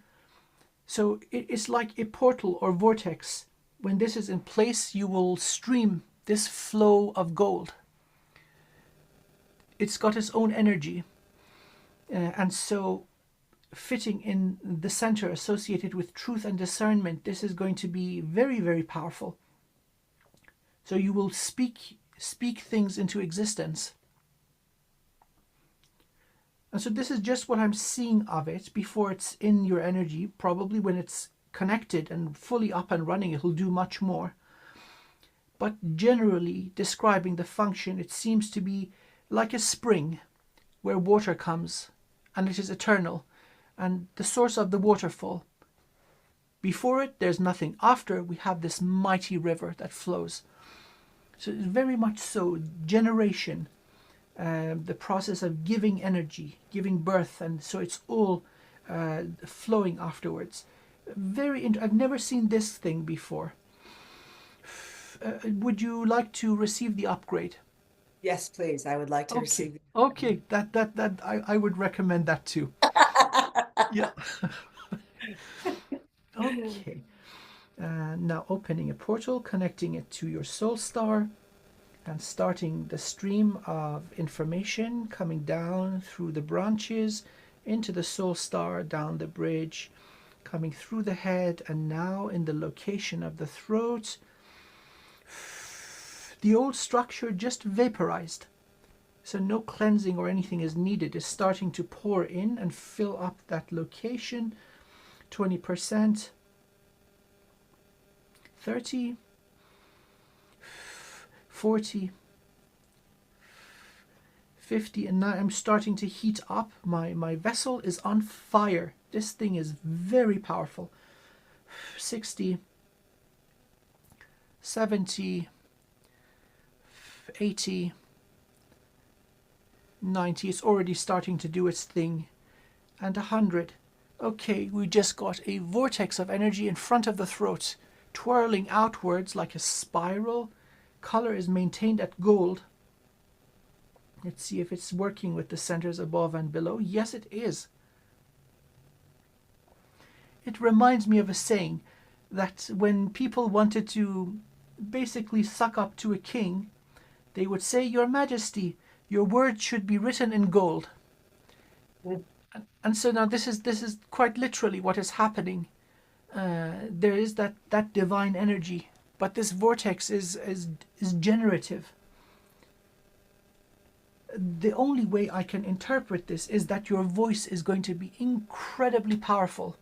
So it's like a portal or vortex. When this is in place, you will stream this flow of gold. It's got its own energy. And so fitting in the center associated with truth and discernment, this is going to be very, very powerful. So you will speak things into existence. And so this is just what I'm seeing of it before it's in your energy. Probably when it's connected and fully up and running, it'll do much more. But generally describing the function, it seems to be like a spring where water comes, and it is eternal, and the source of the waterfall. Before it, there's nothing. After, we have this mighty river that flows. So it's very much so generation, the process of giving energy, giving birth, and so it's all flowing afterwards. I've never seen this thing before. Would you like to receive the upgrade? Yes, please. I would like to Okay. receive. Okay. That I would recommend that too. Yeah. Okay. Now opening a portal, connecting it to your soul star, and starting the stream of information coming down through the branches into the soul star, down the bridge, coming through the head, and now in the location of the throat. The old structure just vaporized. So no cleansing or anything is needed. It's starting to pour in and fill up that location. 20%, 30, 40, 50, and now I'm starting to heat up. My vessel is on fire. This thing is very powerful. 60, 70, 80, 90. It's already starting to do its thing. And 100. Okay, we just got a vortex of energy in front of the throat, twirling outwards like a spiral. Color is maintained at gold. Let's see if it's working with the centers above and below. Yes, it is. It reminds me of a saying that when people wanted to basically suck up to a king, they would say, "Your Majesty, your words should be written in gold." And so now this is quite literally what is happening. There is that divine energy, but this vortex is generative. The only way I can interpret this is that your voice is going to be incredibly powerful.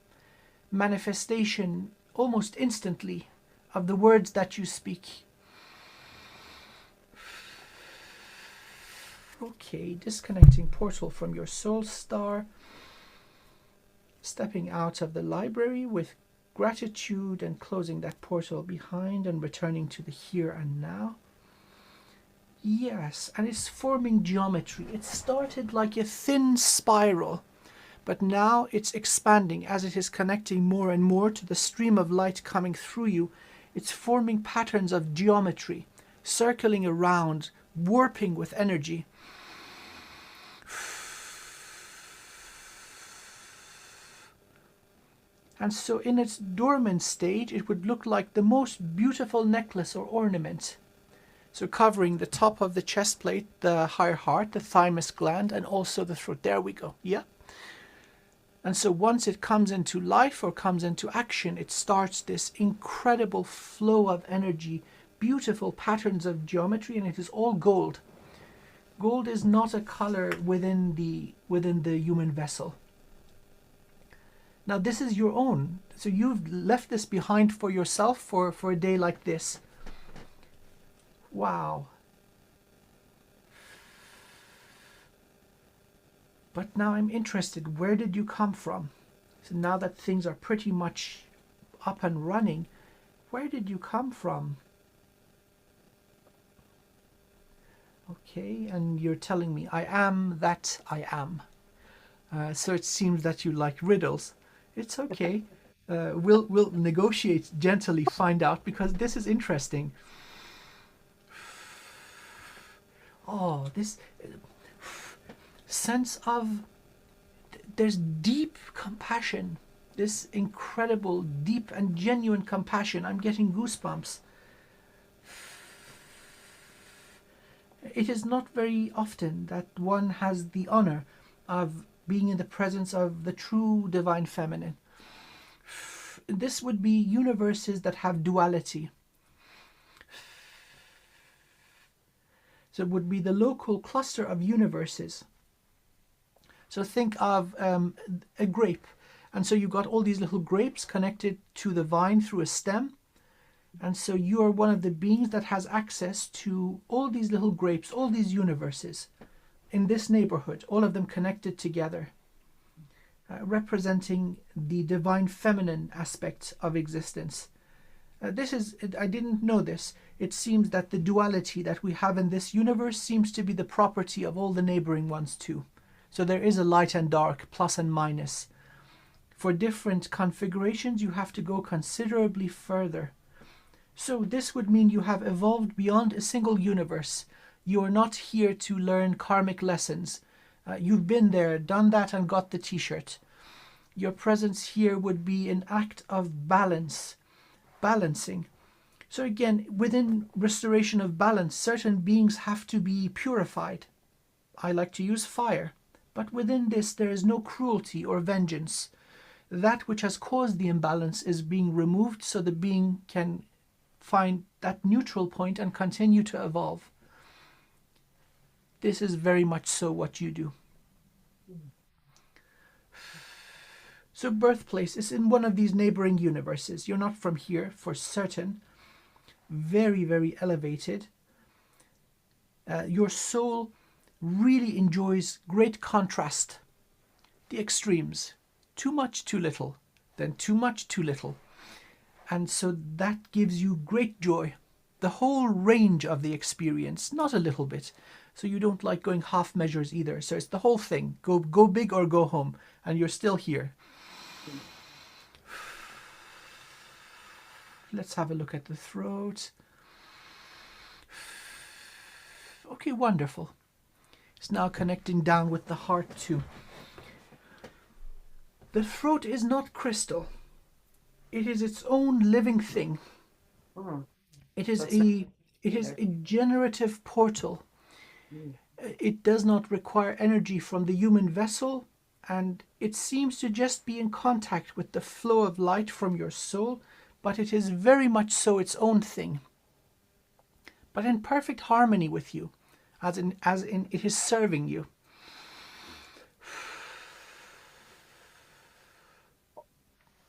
Manifestation almost instantly of the words that you speak. Okay, disconnecting portal from your soul star. Stepping out of the library with gratitude and closing that portal behind and returning to the here and now. Yes, and it's forming geometry. It started like a thin spiral, but now it's expanding as it is connecting more and more to the stream of light coming through you. It's forming patterns of geometry, circling around, warping with energy. And so in its dormant stage, it would look like the most beautiful necklace or ornament. So covering the top of the chest plate, the higher heart, the thymus gland, and also the throat. There we go. Yeah. And so once it comes into life or comes into action, it starts this incredible flow of energy, beautiful patterns of geometry, and it is all gold. Gold is not a color within the human vessel. Now this is your own. So you've left this behind for yourself for a day like this. Wow. But now I'm interested, where did you come from? So now that things are pretty much up and running, where did you come from? Okay, and you're telling me, I am that I am. So it seems that you like riddles. It's okay. We'll negotiate gently, find out, because this is interesting. Oh, this sense of there's deep compassion, this incredible, deep and genuine compassion. I'm getting goosebumps. It is not very often that one has the honor of being in the presence of the true divine feminine. This would be universes that have duality. So it would be the local cluster of universes. So think of a grape. And so you've got all these little grapes connected to the vine through a stem. And so you are one of the beings that has access to all these little grapes, all these universes in this neighborhood, all of them connected together, representing the divine feminine aspect of existence. I didn't know this. It seems that the duality that we have in this universe seems to be the property of all the neighboring ones too. So there is a light and dark, plus and minus. For different configurations, you have to go considerably further. So this would mean you have evolved beyond a single universe. You are not here to learn karmic lessons. You've been there, done that, and got the t-shirt. Your presence here would be an act of balance, balancing. So again, within restoration of balance, certain beings have to be purified. I like to use fire. But within this, there is no cruelty or vengeance. That which has caused the imbalance is being removed so the being can find that neutral point and continue to evolve. This is very much so what you do. So birthplace is in one of these neighboring universes. You're not from here for certain. Very, very elevated. Your soul really enjoys great contrast. The extremes. Too much, too little. Then too much, too little. And so that gives you great joy. The whole range of the experience, not a little bit. So you don't like going half measures either. So it's the whole thing. Go big or go home. And you're still here. Let's have a look at the throat. Okay, wonderful. It's now connecting down with the heart too. The throat is not crystal. It is its own living thing. It is a generative portal. It does not require energy from the human vessel, and it seems to just be in contact with the flow of light from your soul, but it is very much so its own thing. But in perfect harmony with you, as in it is serving you.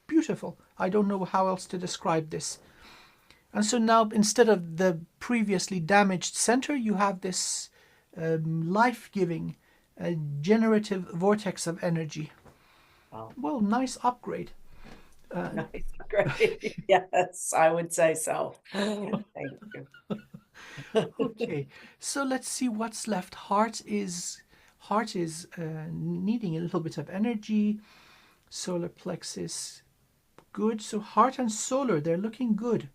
Beautiful. I don't know how else to describe this. And so now, instead of the previously damaged center, you have this life-giving, generative vortex of energy. Wow. Well, nice upgrade. Nice upgrade. Yes, I would say so. Thank you. Okay, so let's see what's left. Heart is needing a little bit of energy. Solar plexus, good. So heart and solar, they're looking good.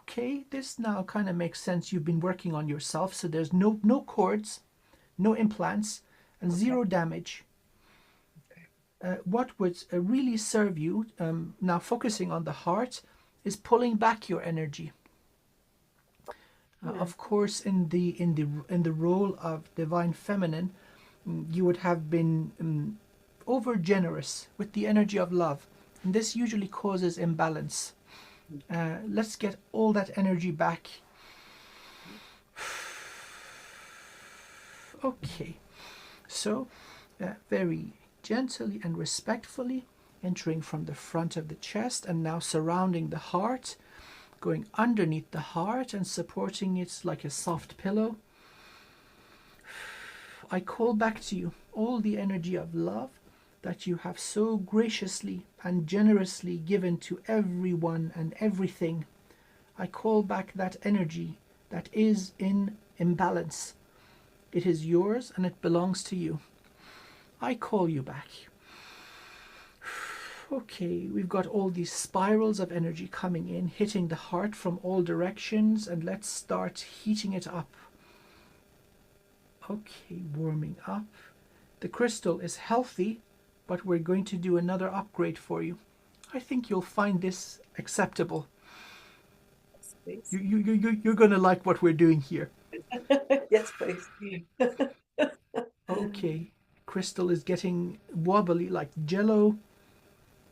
Okay, this now kind of makes sense. You've been working on yourself, so there's no cords, no implants, and zero damage. What would really serve you, now focusing on the heart, is pulling back your energy. Of course, in the role of divine feminine, you would have been over generous with the energy of love, and this usually causes imbalance. Let's get all that energy back. Okay, so very gently and respectfully, entering from the front of the chest and now surrounding the heart, going underneath the heart and supporting it like a soft pillow. I call back to you all the energy of love that you have so graciously and generously given to everyone and everything. I call back that energy that is in imbalance. It is yours and it belongs to you. I call you back. Okay, we've got all these spirals of energy coming in, hitting the heart from all directions, and let's start heating it up. Okay, warming up. The crystal is healthy, but we're going to do another upgrade for you. I think you'll find this acceptable. Please. You're going to like what we're doing here. Yes, please. Okay, crystal is getting wobbly like jello.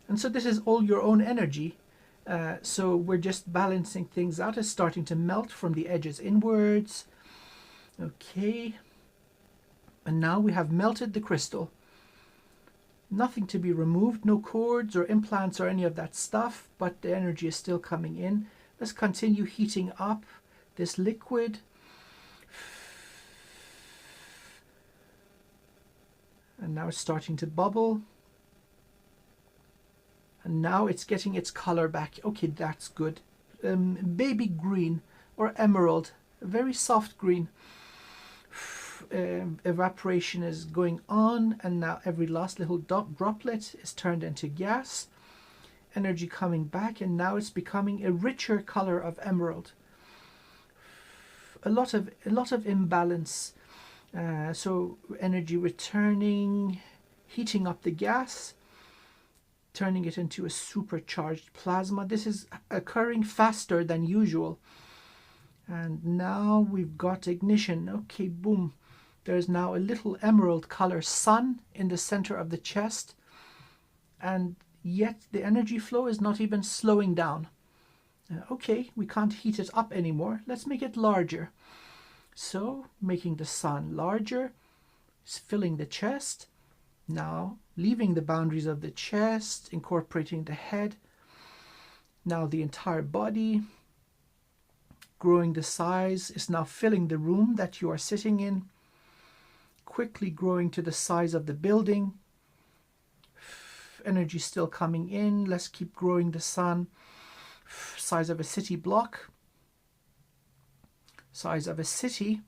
And so this is all your own energy. So we're just balancing things out. It's starting to melt from the edges inwards. Okay. And now we have melted the crystal. Nothing to be removed, no cords or implants or any of that stuff, but the energy is still coming in. Let's continue heating up this liquid. And now it's starting to bubble. And now it's getting its color back. Okay, that's good. Baby green or emerald, a very soft green. Evaporation is going on, and now every last little droplet is turned into gas. Energy coming back, and now it's becoming a richer color of emerald. A lot of imbalance. So energy returning, heating up the gas, turning it into a supercharged plasma. This is occurring faster than usual. And now we've got ignition. Okay, boom. There's now a little emerald color sun in the center of the chest. And yet the energy flow is not even slowing down. Okay, we can't heat it up anymore. Let's make it larger. So, making the sun larger, is filling the chest. Now, leaving the boundaries of the chest, incorporating the head. Now the entire body, growing the size, is now filling the room that you are sitting in. Quickly growing to the size of the building. Energy still coming in. Let's keep growing the sun. Size of a city block. Size of a city.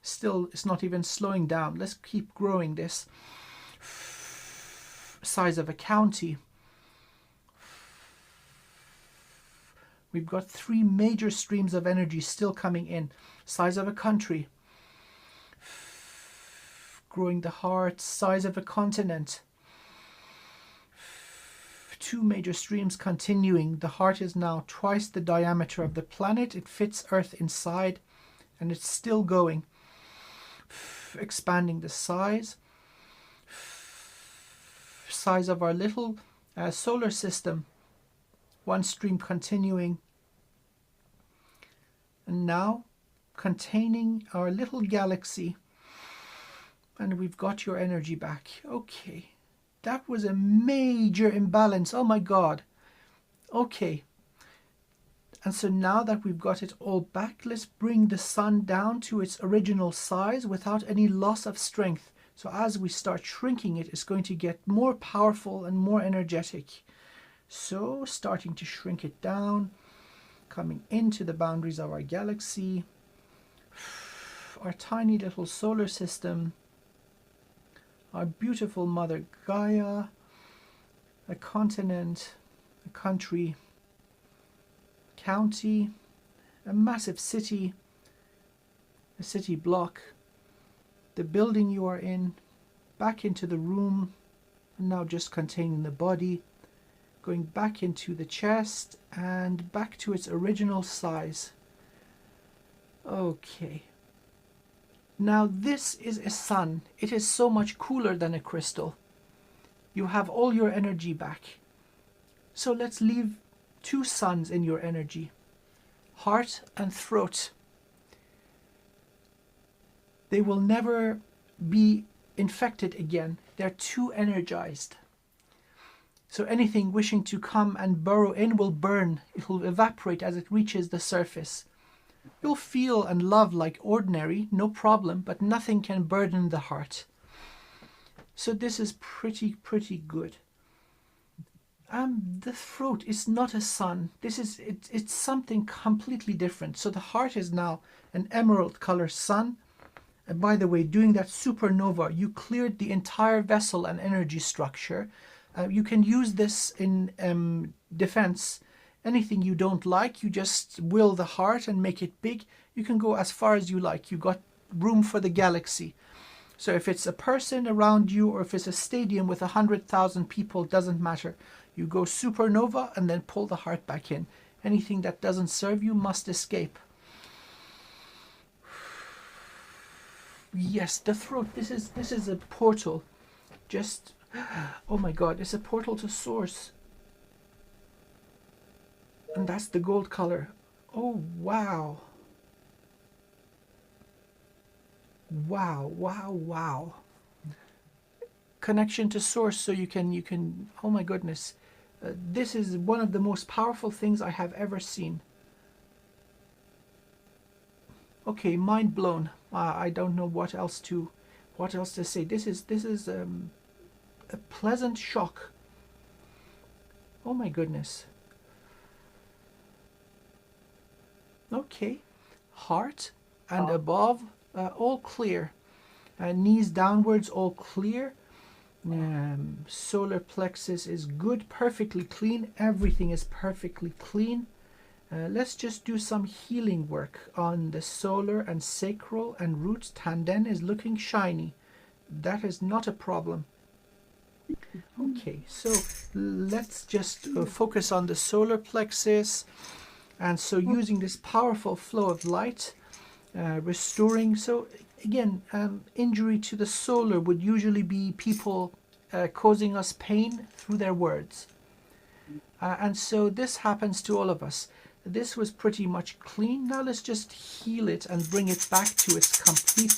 Still, it's not even slowing down. Let's keep growing this. Size of a county. We've got 3 major streams of energy still coming in. Size of a country. Growing the heart. Size of a continent. 2 major streams continuing. The heart is now twice the diameter of the planet. It fits Earth inside, and it's still going. Expanding the size. Size of our little solar system. 1 stream continuing. And now containing our little galaxy. And we've got your energy back. Okay. That was a major imbalance. Oh my God. Okay. And so now that we've got it all back, let's bring the sun down to its original size without any loss of strength. So as we start shrinking it, it's going to get more powerful and more energetic. So starting to shrink it down, coming into the boundaries of our galaxy, our tiny little solar system, our beautiful Mother Gaia, a continent, a country, county, a massive city, a city block, the building you are in, back into the room, and now just containing the body, going back into the chest and back to its original size. Okay. Now this is a sun. It is so much cooler than a crystal. You have all your energy back. So let's leave 2 suns in your energy. Heart and throat. They will never be infected again. they're too energized. So anything wishing to come and burrow in will burn. It will evaporate as it reaches the surface. You'll feel and love like ordinary, no problem, but nothing can burden the heart. So this is pretty good. The throat is not a sun. It's something completely different. So the heart is now an emerald color sun. And by the way, doing that supernova, you cleared the entire vessel and energy structure. You can use this in defense. Anything you don't like, you just will the heart and make it big. You can go as far as you like. You got room for the galaxy. So if it's a person around you or if it's a stadium with 100,000 people, doesn't matter. You go supernova and then pull the heart back in. Anything that doesn't serve you must escape. Yes, the throat. This is a portal. Just, oh my God, it's a portal to source. And that's the gold color. Oh, wow. Wow. Connection to source, so you can, oh my goodness. This is one of the most powerful things I have ever seen. Okay, mind blown. I don't know what else to say. This is a pleasant shock. Oh my goodness. Okay, heart and above, all clear. Knees downwards, all clear. Solar plexus is good, perfectly clean. Everything is perfectly clean. Let's just do some healing work on the solar and sacral and roots. Tanden is looking shiny. That is not a problem. Okay, so let's just focus on the solar plexus. And so using this powerful flow of light, restoring. So again, injury to the solar would usually be people causing us pain through their words. And so this happens to all of us. This was pretty much clean. Now let's just heal it and bring it back to its complete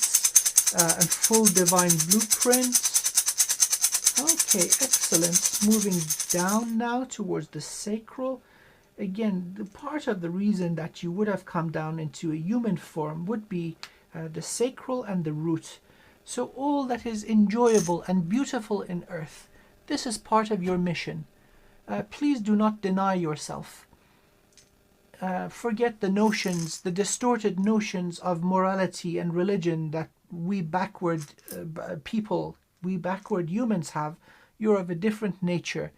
and full divine blueprint. Okay, excellent. Moving down now towards the sacral. Again, the part of the reason that you would have come down into a human form would be the sacral and the root. So all that is enjoyable and beautiful in earth, this is part of your mission. Please do not deny yourself. Forget the notions, the distorted notions of morality and religion that we backward people, we backward humans have. You're of a different nature.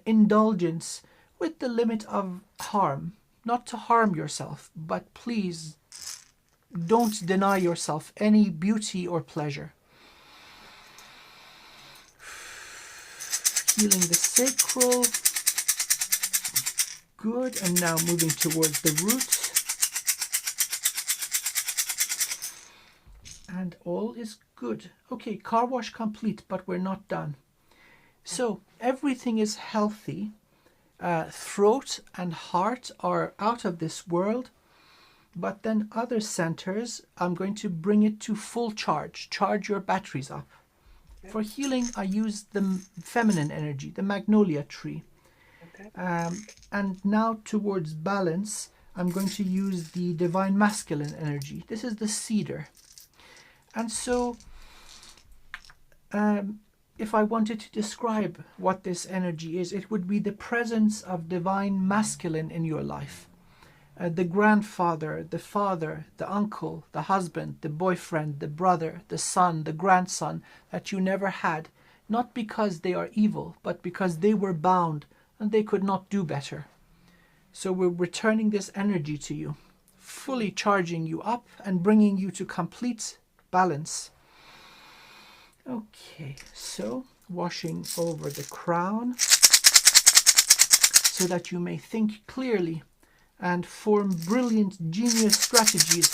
Indulgence with the limit of harm, not to harm yourself, but please don't deny yourself any beauty or pleasure. Healing the sacral. Good, and now moving towards the root. And all is good. Okay, car wash complete, but we're not done. So everything is healthy. Throat and heart are out of this world. But then other centers, I'm going to bring it to full charge. Charge your batteries up. Okay. For healing, I use the feminine energy, the magnolia tree. Okay. And now towards balance, I'm going to use the divine masculine energy. This is the cedar. And so, if I wanted to describe what this energy is, it would be the presence of divine masculine in your life. The grandfather, the father, the uncle, the husband, the boyfriend, the brother, the son, the grandson that you never had, not because they are evil, but because they were bound and they could not do better. So we're returning this energy to you, fully charging you up and bringing you to complete balance. Okay, so washing over the crown so that you may think clearly and form brilliant genius strategies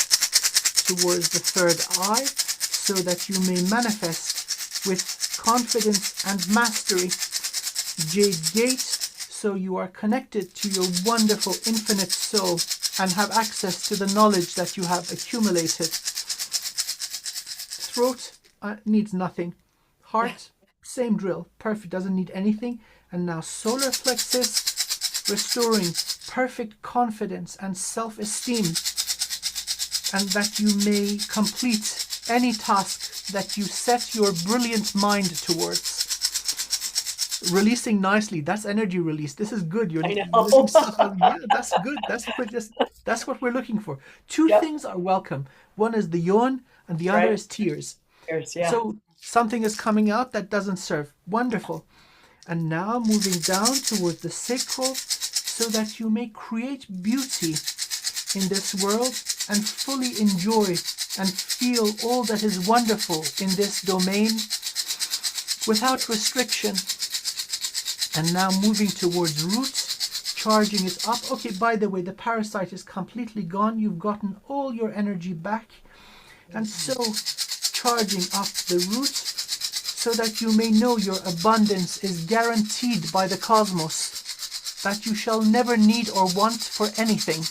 towards the third eye so that you may manifest with confidence and mastery. Jade Gate, so you are connected to your wonderful infinite soul and have access to the knowledge that you have accumulated. Throat needs nothing. Heart, same drill. Perfect, doesn't need anything. And now solar plexus, restoring perfect confidence and self-esteem, and that you may complete any task that you set your brilliant mind towards. Releasing nicely. That's energy release. This is good. You're I know. letting stuff out. Yeah, that's good. That's what we're looking for. Two Yep. things are welcome. One is the yawn, and the other Right. is tears. Yeah. So something is coming out that doesn't serve. Wonderful. And now moving down towards the sacral, so that you may create beauty in this world and fully enjoy and feel all that is wonderful in this domain without restriction. And now moving towards root, charging it up. Okay, by the way, the parasite is completely gone. You've gotten all your energy back. And so charging up the root, so that you may know your abundance is guaranteed by the cosmos, that you shall never need or want for anything,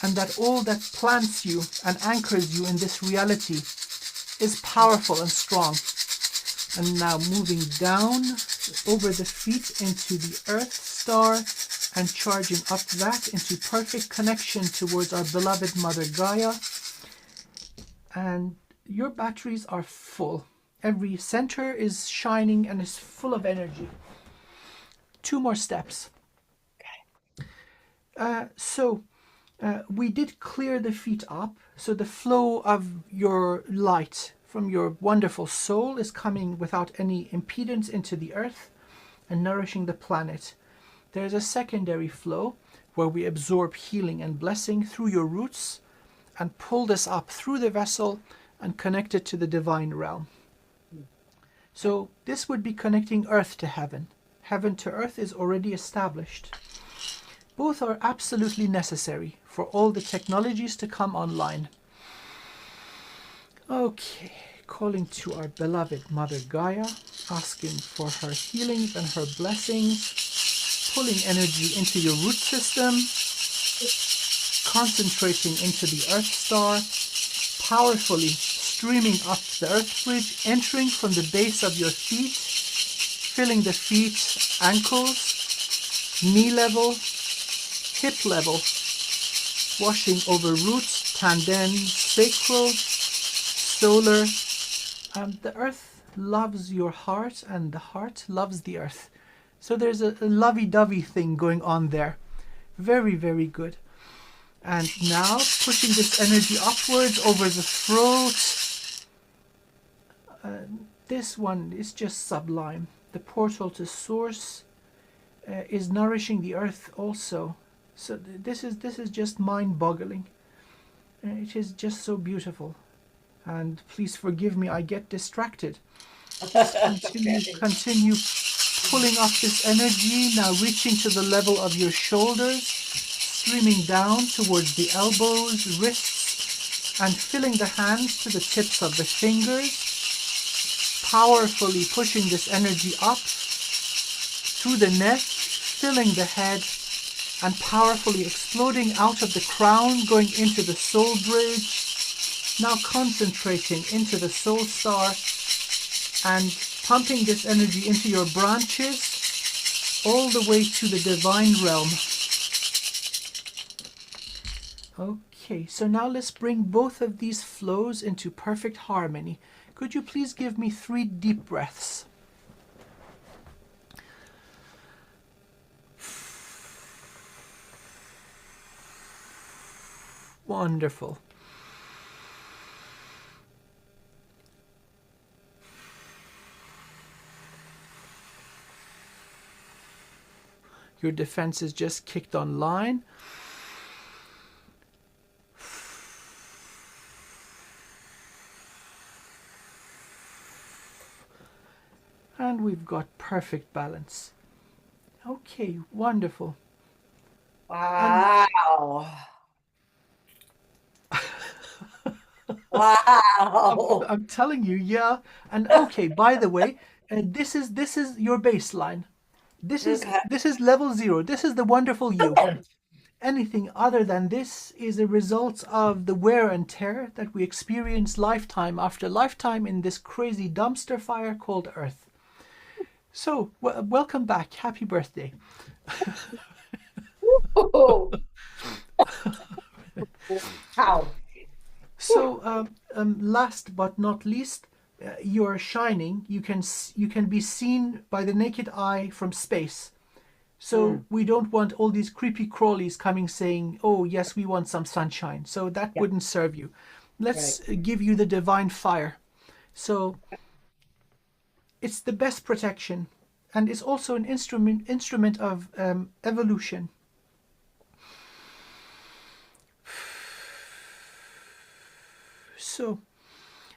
and that all that plants you and anchors you in this reality is powerful and strong. And now moving down over the feet into the Earth Star and charging up that into perfect connection towards our beloved Mother Gaia. And your batteries are full. Every center is shining and is full of energy. 2 more steps. We did clear the feet up, so the flow of your light from your wonderful soul is coming without any impedance into the earth and nourishing the planet. There's a secondary flow where we absorb healing and blessing through your roots and pull this up through the vessel and connect it to the divine realm. So this would be connecting earth to heaven. Heaven to earth is already established. Both are absolutely necessary for all the technologies to come online. Okay, calling to our beloved Mother Gaia, asking for her healings and her blessings, pulling energy into your root system, concentrating into the Earth Star, powerfully streaming up the Earth Bridge, entering from the base of your feet, filling the feet, ankles, knee level, hip level, washing over roots, tendons, sacral, solar. The earth loves your heart and the heart loves the earth. So there's a lovey-dovey thing going on there. Very, very good. And now pushing this energy upwards over the throat. This one is just sublime. The portal to source is nourishing the earth also. So this is just mind-boggling. It is just so beautiful. And please forgive me, I get distracted. Continue pulling up this energy, now reaching to the level of your shoulders, streaming down towards the elbows, wrists, and filling the hands to the tips of the fingers, powerfully pushing this energy up through the neck, filling the head, and powerfully exploding out of the crown, going into the soul bridge. Now concentrating into the soul star and pumping this energy into your branches all the way to the divine realm. Okay, so now let's bring both of these flows into perfect harmony. Could you please give me 3 deep breaths? Wonderful. Your defense is just kicked online. And we've got perfect balance. Okay, wonderful. Wow. Wow. I'm telling you, yeah. And okay, by the way, this is your baseline. This is level 0. This is the wonderful you. Anything other than this is a result of the wear and tear that we experience lifetime after lifetime in this crazy dumpster fire called Earth. So, welcome back. Happy birthday. Oh, wow. So, last but not least, you're shining. You can be seen by the naked eye from space. So we don't want all these creepy crawlies coming saying, "Oh, yes, we want some sunshine." So that Yeah. wouldn't serve you. Let's Right. give you the divine fire. So it's the best protection, and it's also an instrument of evolution. So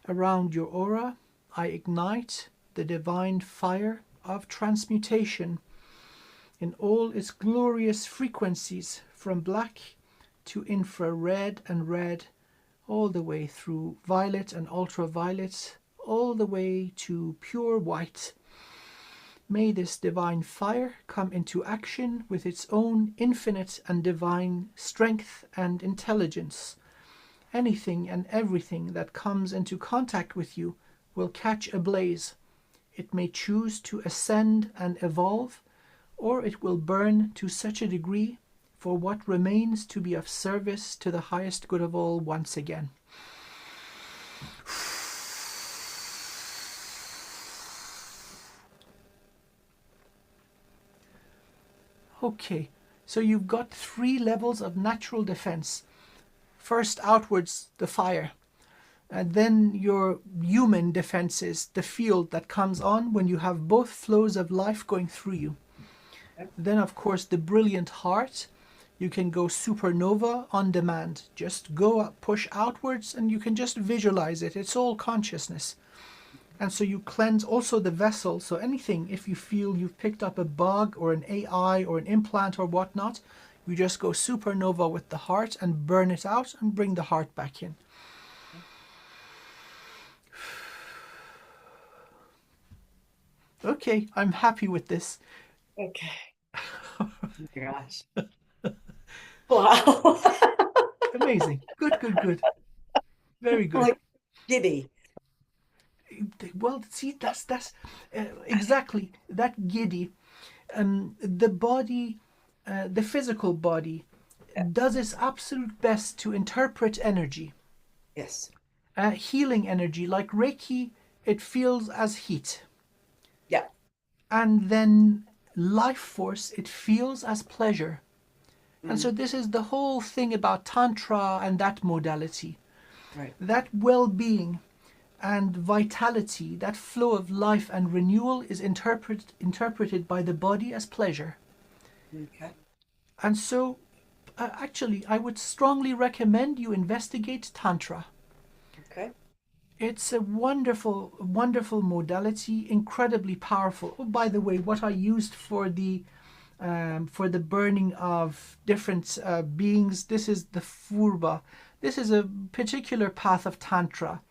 around your aura, I ignite the divine fire of transmutation in all its glorious frequencies, from black to infrared and red, all the way through violet and ultraviolet, all the way to pure white. May this divine fire come into action with its own infinite and divine strength and intelligence. Anything and everything that comes into contact with you will catch ablaze. It may choose to ascend and evolve, or it will burn to such a degree for what remains to be of service to the highest good of all once again. Okay, so you've got 3 levels of natural defense. First, outwards, the fire. And then your human defenses, the field that comes on when you have both flows of life going through you. Then, of course, the brilliant heart. You can go supernova on demand. Just go up, push outwards, and you can just visualize it. It's all consciousness. And so you cleanse also the vessel. So anything, if you feel you've picked up a bug or an AI or an implant or whatnot, you just go supernova with the heart and burn it out and bring the heart back in. Okay, I'm happy with this. Okay. Oh my gosh. Wow. Amazing. Good, good, good. Very good. Like giddy. Well, see, that's exactly that giddy. The body, the physical body, does its absolute best to interpret energy. Yes. Healing energy, like Reiki, it feels as heat. Yeah. And then life force, it feels as pleasure. And so this is the whole thing about Tantra and that modality. Right. That well-being and vitality, that flow of life and renewal is interpreted by the body as pleasure. Okay. And so, actually, I would strongly recommend you investigate Tantra. Okay. It's a wonderful, wonderful modality, incredibly powerful. Oh, by the way, what I used for the burning of different beings, this is the Furba. This is a particular path of Tantra,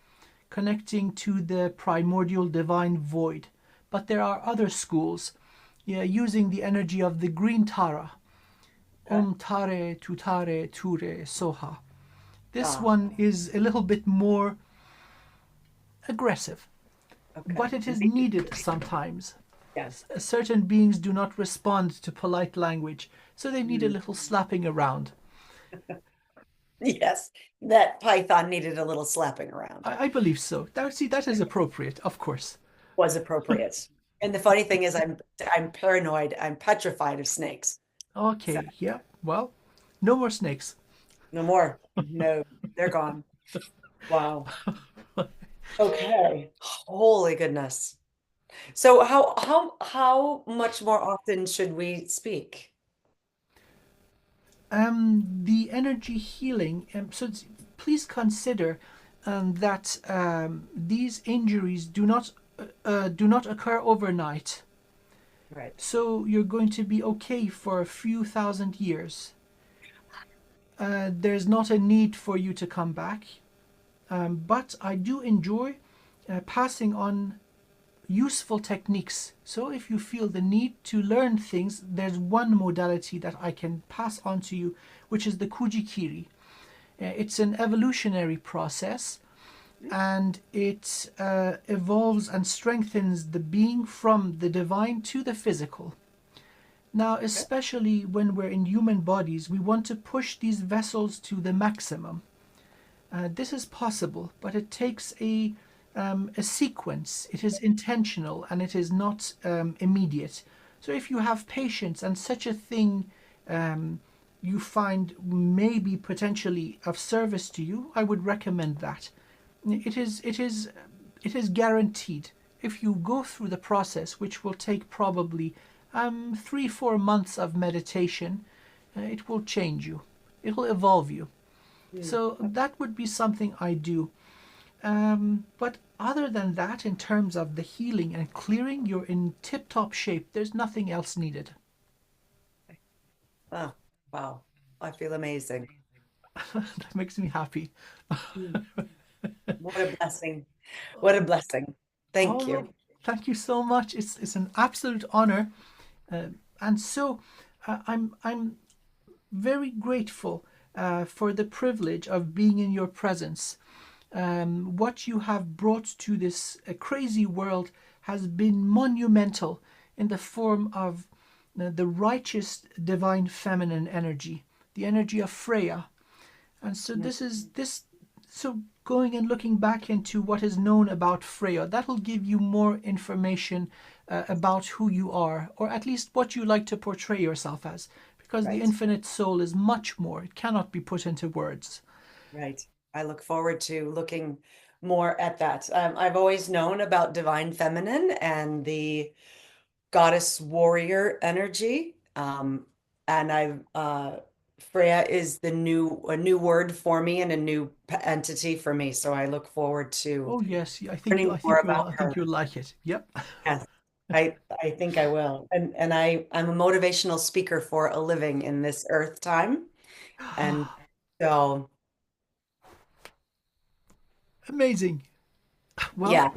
connecting to the primordial divine void. But there are other schools, using the energy of the green Tara. Om Tare Tutare Ture Soha. This one is a little bit more aggressive, Okay. but it is needed sometimes. Yes. Certain beings do not respond to polite language, so they need a little slapping around. Yes. That python needed a little slapping around. I believe so. That is appropriate, of course. Was appropriate. And the funny thing is I'm paranoid. I'm petrified of snakes. So Okay, yeah, well, no more snakes. no more. No, they're gone. Wow. Okay. Holy goodness. So how much more often should we speak? The energy healing, please consider that these injuries do not occur overnight. Right. So you're going to be okay for a few thousand years. There's not a need for you to come back. But I do enjoy passing on useful techniques. So if you feel the need to learn things, there's one modality that I can pass on to you, which is the Kuji-Kiri. It's an evolutionary process, and it evolves and strengthens the being from the divine to the physical. Now, especially when we're in human bodies, we want to push these vessels to the maximum. This is possible, but it takes a sequence. It is intentional and it is not immediate. So if you have patience and such a thing you find may be potentially of service to you, I would recommend that. It is guaranteed. If you go through the process, which will take probably 3-4 months of meditation, it will change you. It will evolve you. So that would be something I do. But other than that, in terms of the healing and clearing, you're in tip-top shape. There's nothing else needed. Oh, wow. I feel amazing. That makes me happy. What a blessing. What a blessing. All Thank right. you. Thank you so much. It's an absolute honor. And so I'm very grateful for the privilege of being in your presence. What you have brought to this crazy world has been monumental in the form of the righteous divine feminine energy, the energy of Freya. And so so going and looking back into what is known about Freya, that'll give you more information about who you are, or at least what you like to portray yourself as, because the Right. infinite soul is much more. It cannot be put into words. Right. I look forward to looking more at that. I've always known about divine feminine and the goddess warrior energy. And Freya is a new word for me and a new entity for me. So I look forward to Oh yes, learning more about I think her. you'll like it. Yep. Yes, I think I will. And I'm a motivational speaker for a living in this earth time. And so Amazing. Well, yeah,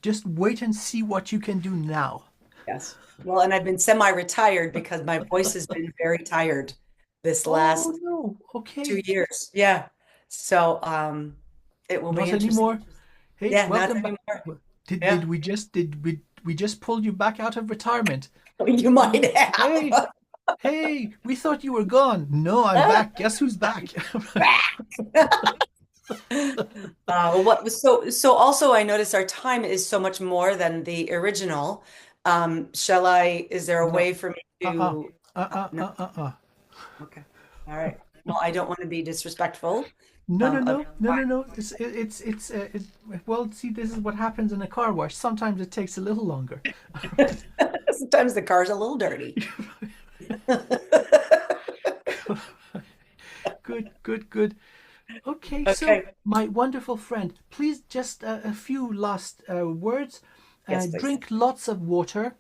just wait and see what you can do now. yes. Well, and I've been semi-retired because my voice has been very tired this Oh last no. two Okay. years. Yeah. So it will be Not interesting. anymore. Hey, Yeah, not welcome back. anymore. Did Yeah. we just pull you back out of retirement? You might Hey, have. hey, we thought you were gone. No, I'm back. Guess who's back? So also I notice our time is so much more than the original. Is there a No. way for me Uh-uh. to no, Uh-uh. okay. All right. Well, I don't want to be disrespectful No, no, of no, no, no, no. Well, see, this is what happens in a car wash. Sometimes it takes a little longer. sometimes the car's a little dirty. Good, good, good. Okay, so Okay. my wonderful friend, please just a few last words. Yes, please. Drink lots of water.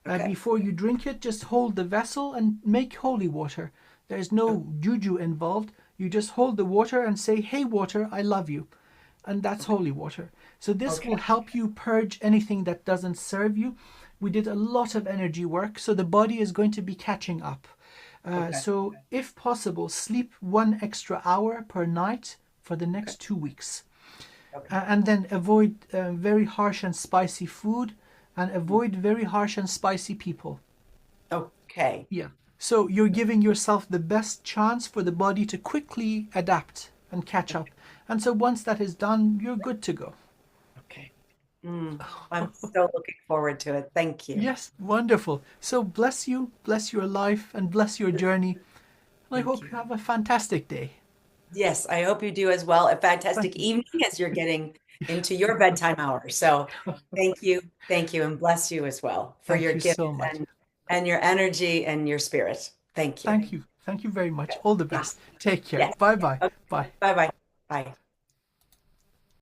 Okay. Before you drink it, just hold the vessel and make holy water. There's Oh, no juju involved. You just hold the water and say, "Hey, water, I love you." And that's okay. holy water. So this will Okay. help you purge anything that doesn't serve you. We did a lot of energy work, so the body is going to be catching up. Okay. So if possible, sleep 1 extra hour per night for the Okay. next 2 weeks. Okay. And then avoid very harsh and spicy food, and avoid very harsh and spicy people. Okay. Yeah. So you're giving yourself the best chance for the body to quickly adapt and catch up. And so once that is done, you're good to go. Okay. I'm so looking forward to it. Thank you. Yes, wonderful. So bless you, bless your life, and bless your journey. And I Thank hope you. you have a fantastic day. Yes, I hope you do as well. A Thank fantastic you. evening as you're getting into your bedtime hour. So thank you, and bless you as well for Thank your you gift so much. and your energy and your spirit. Thank you. Thank you. Thank you very much. All the Yeah. best. Take care. Yes. Bye bye. Okay. Bye. Bye-bye. Bye.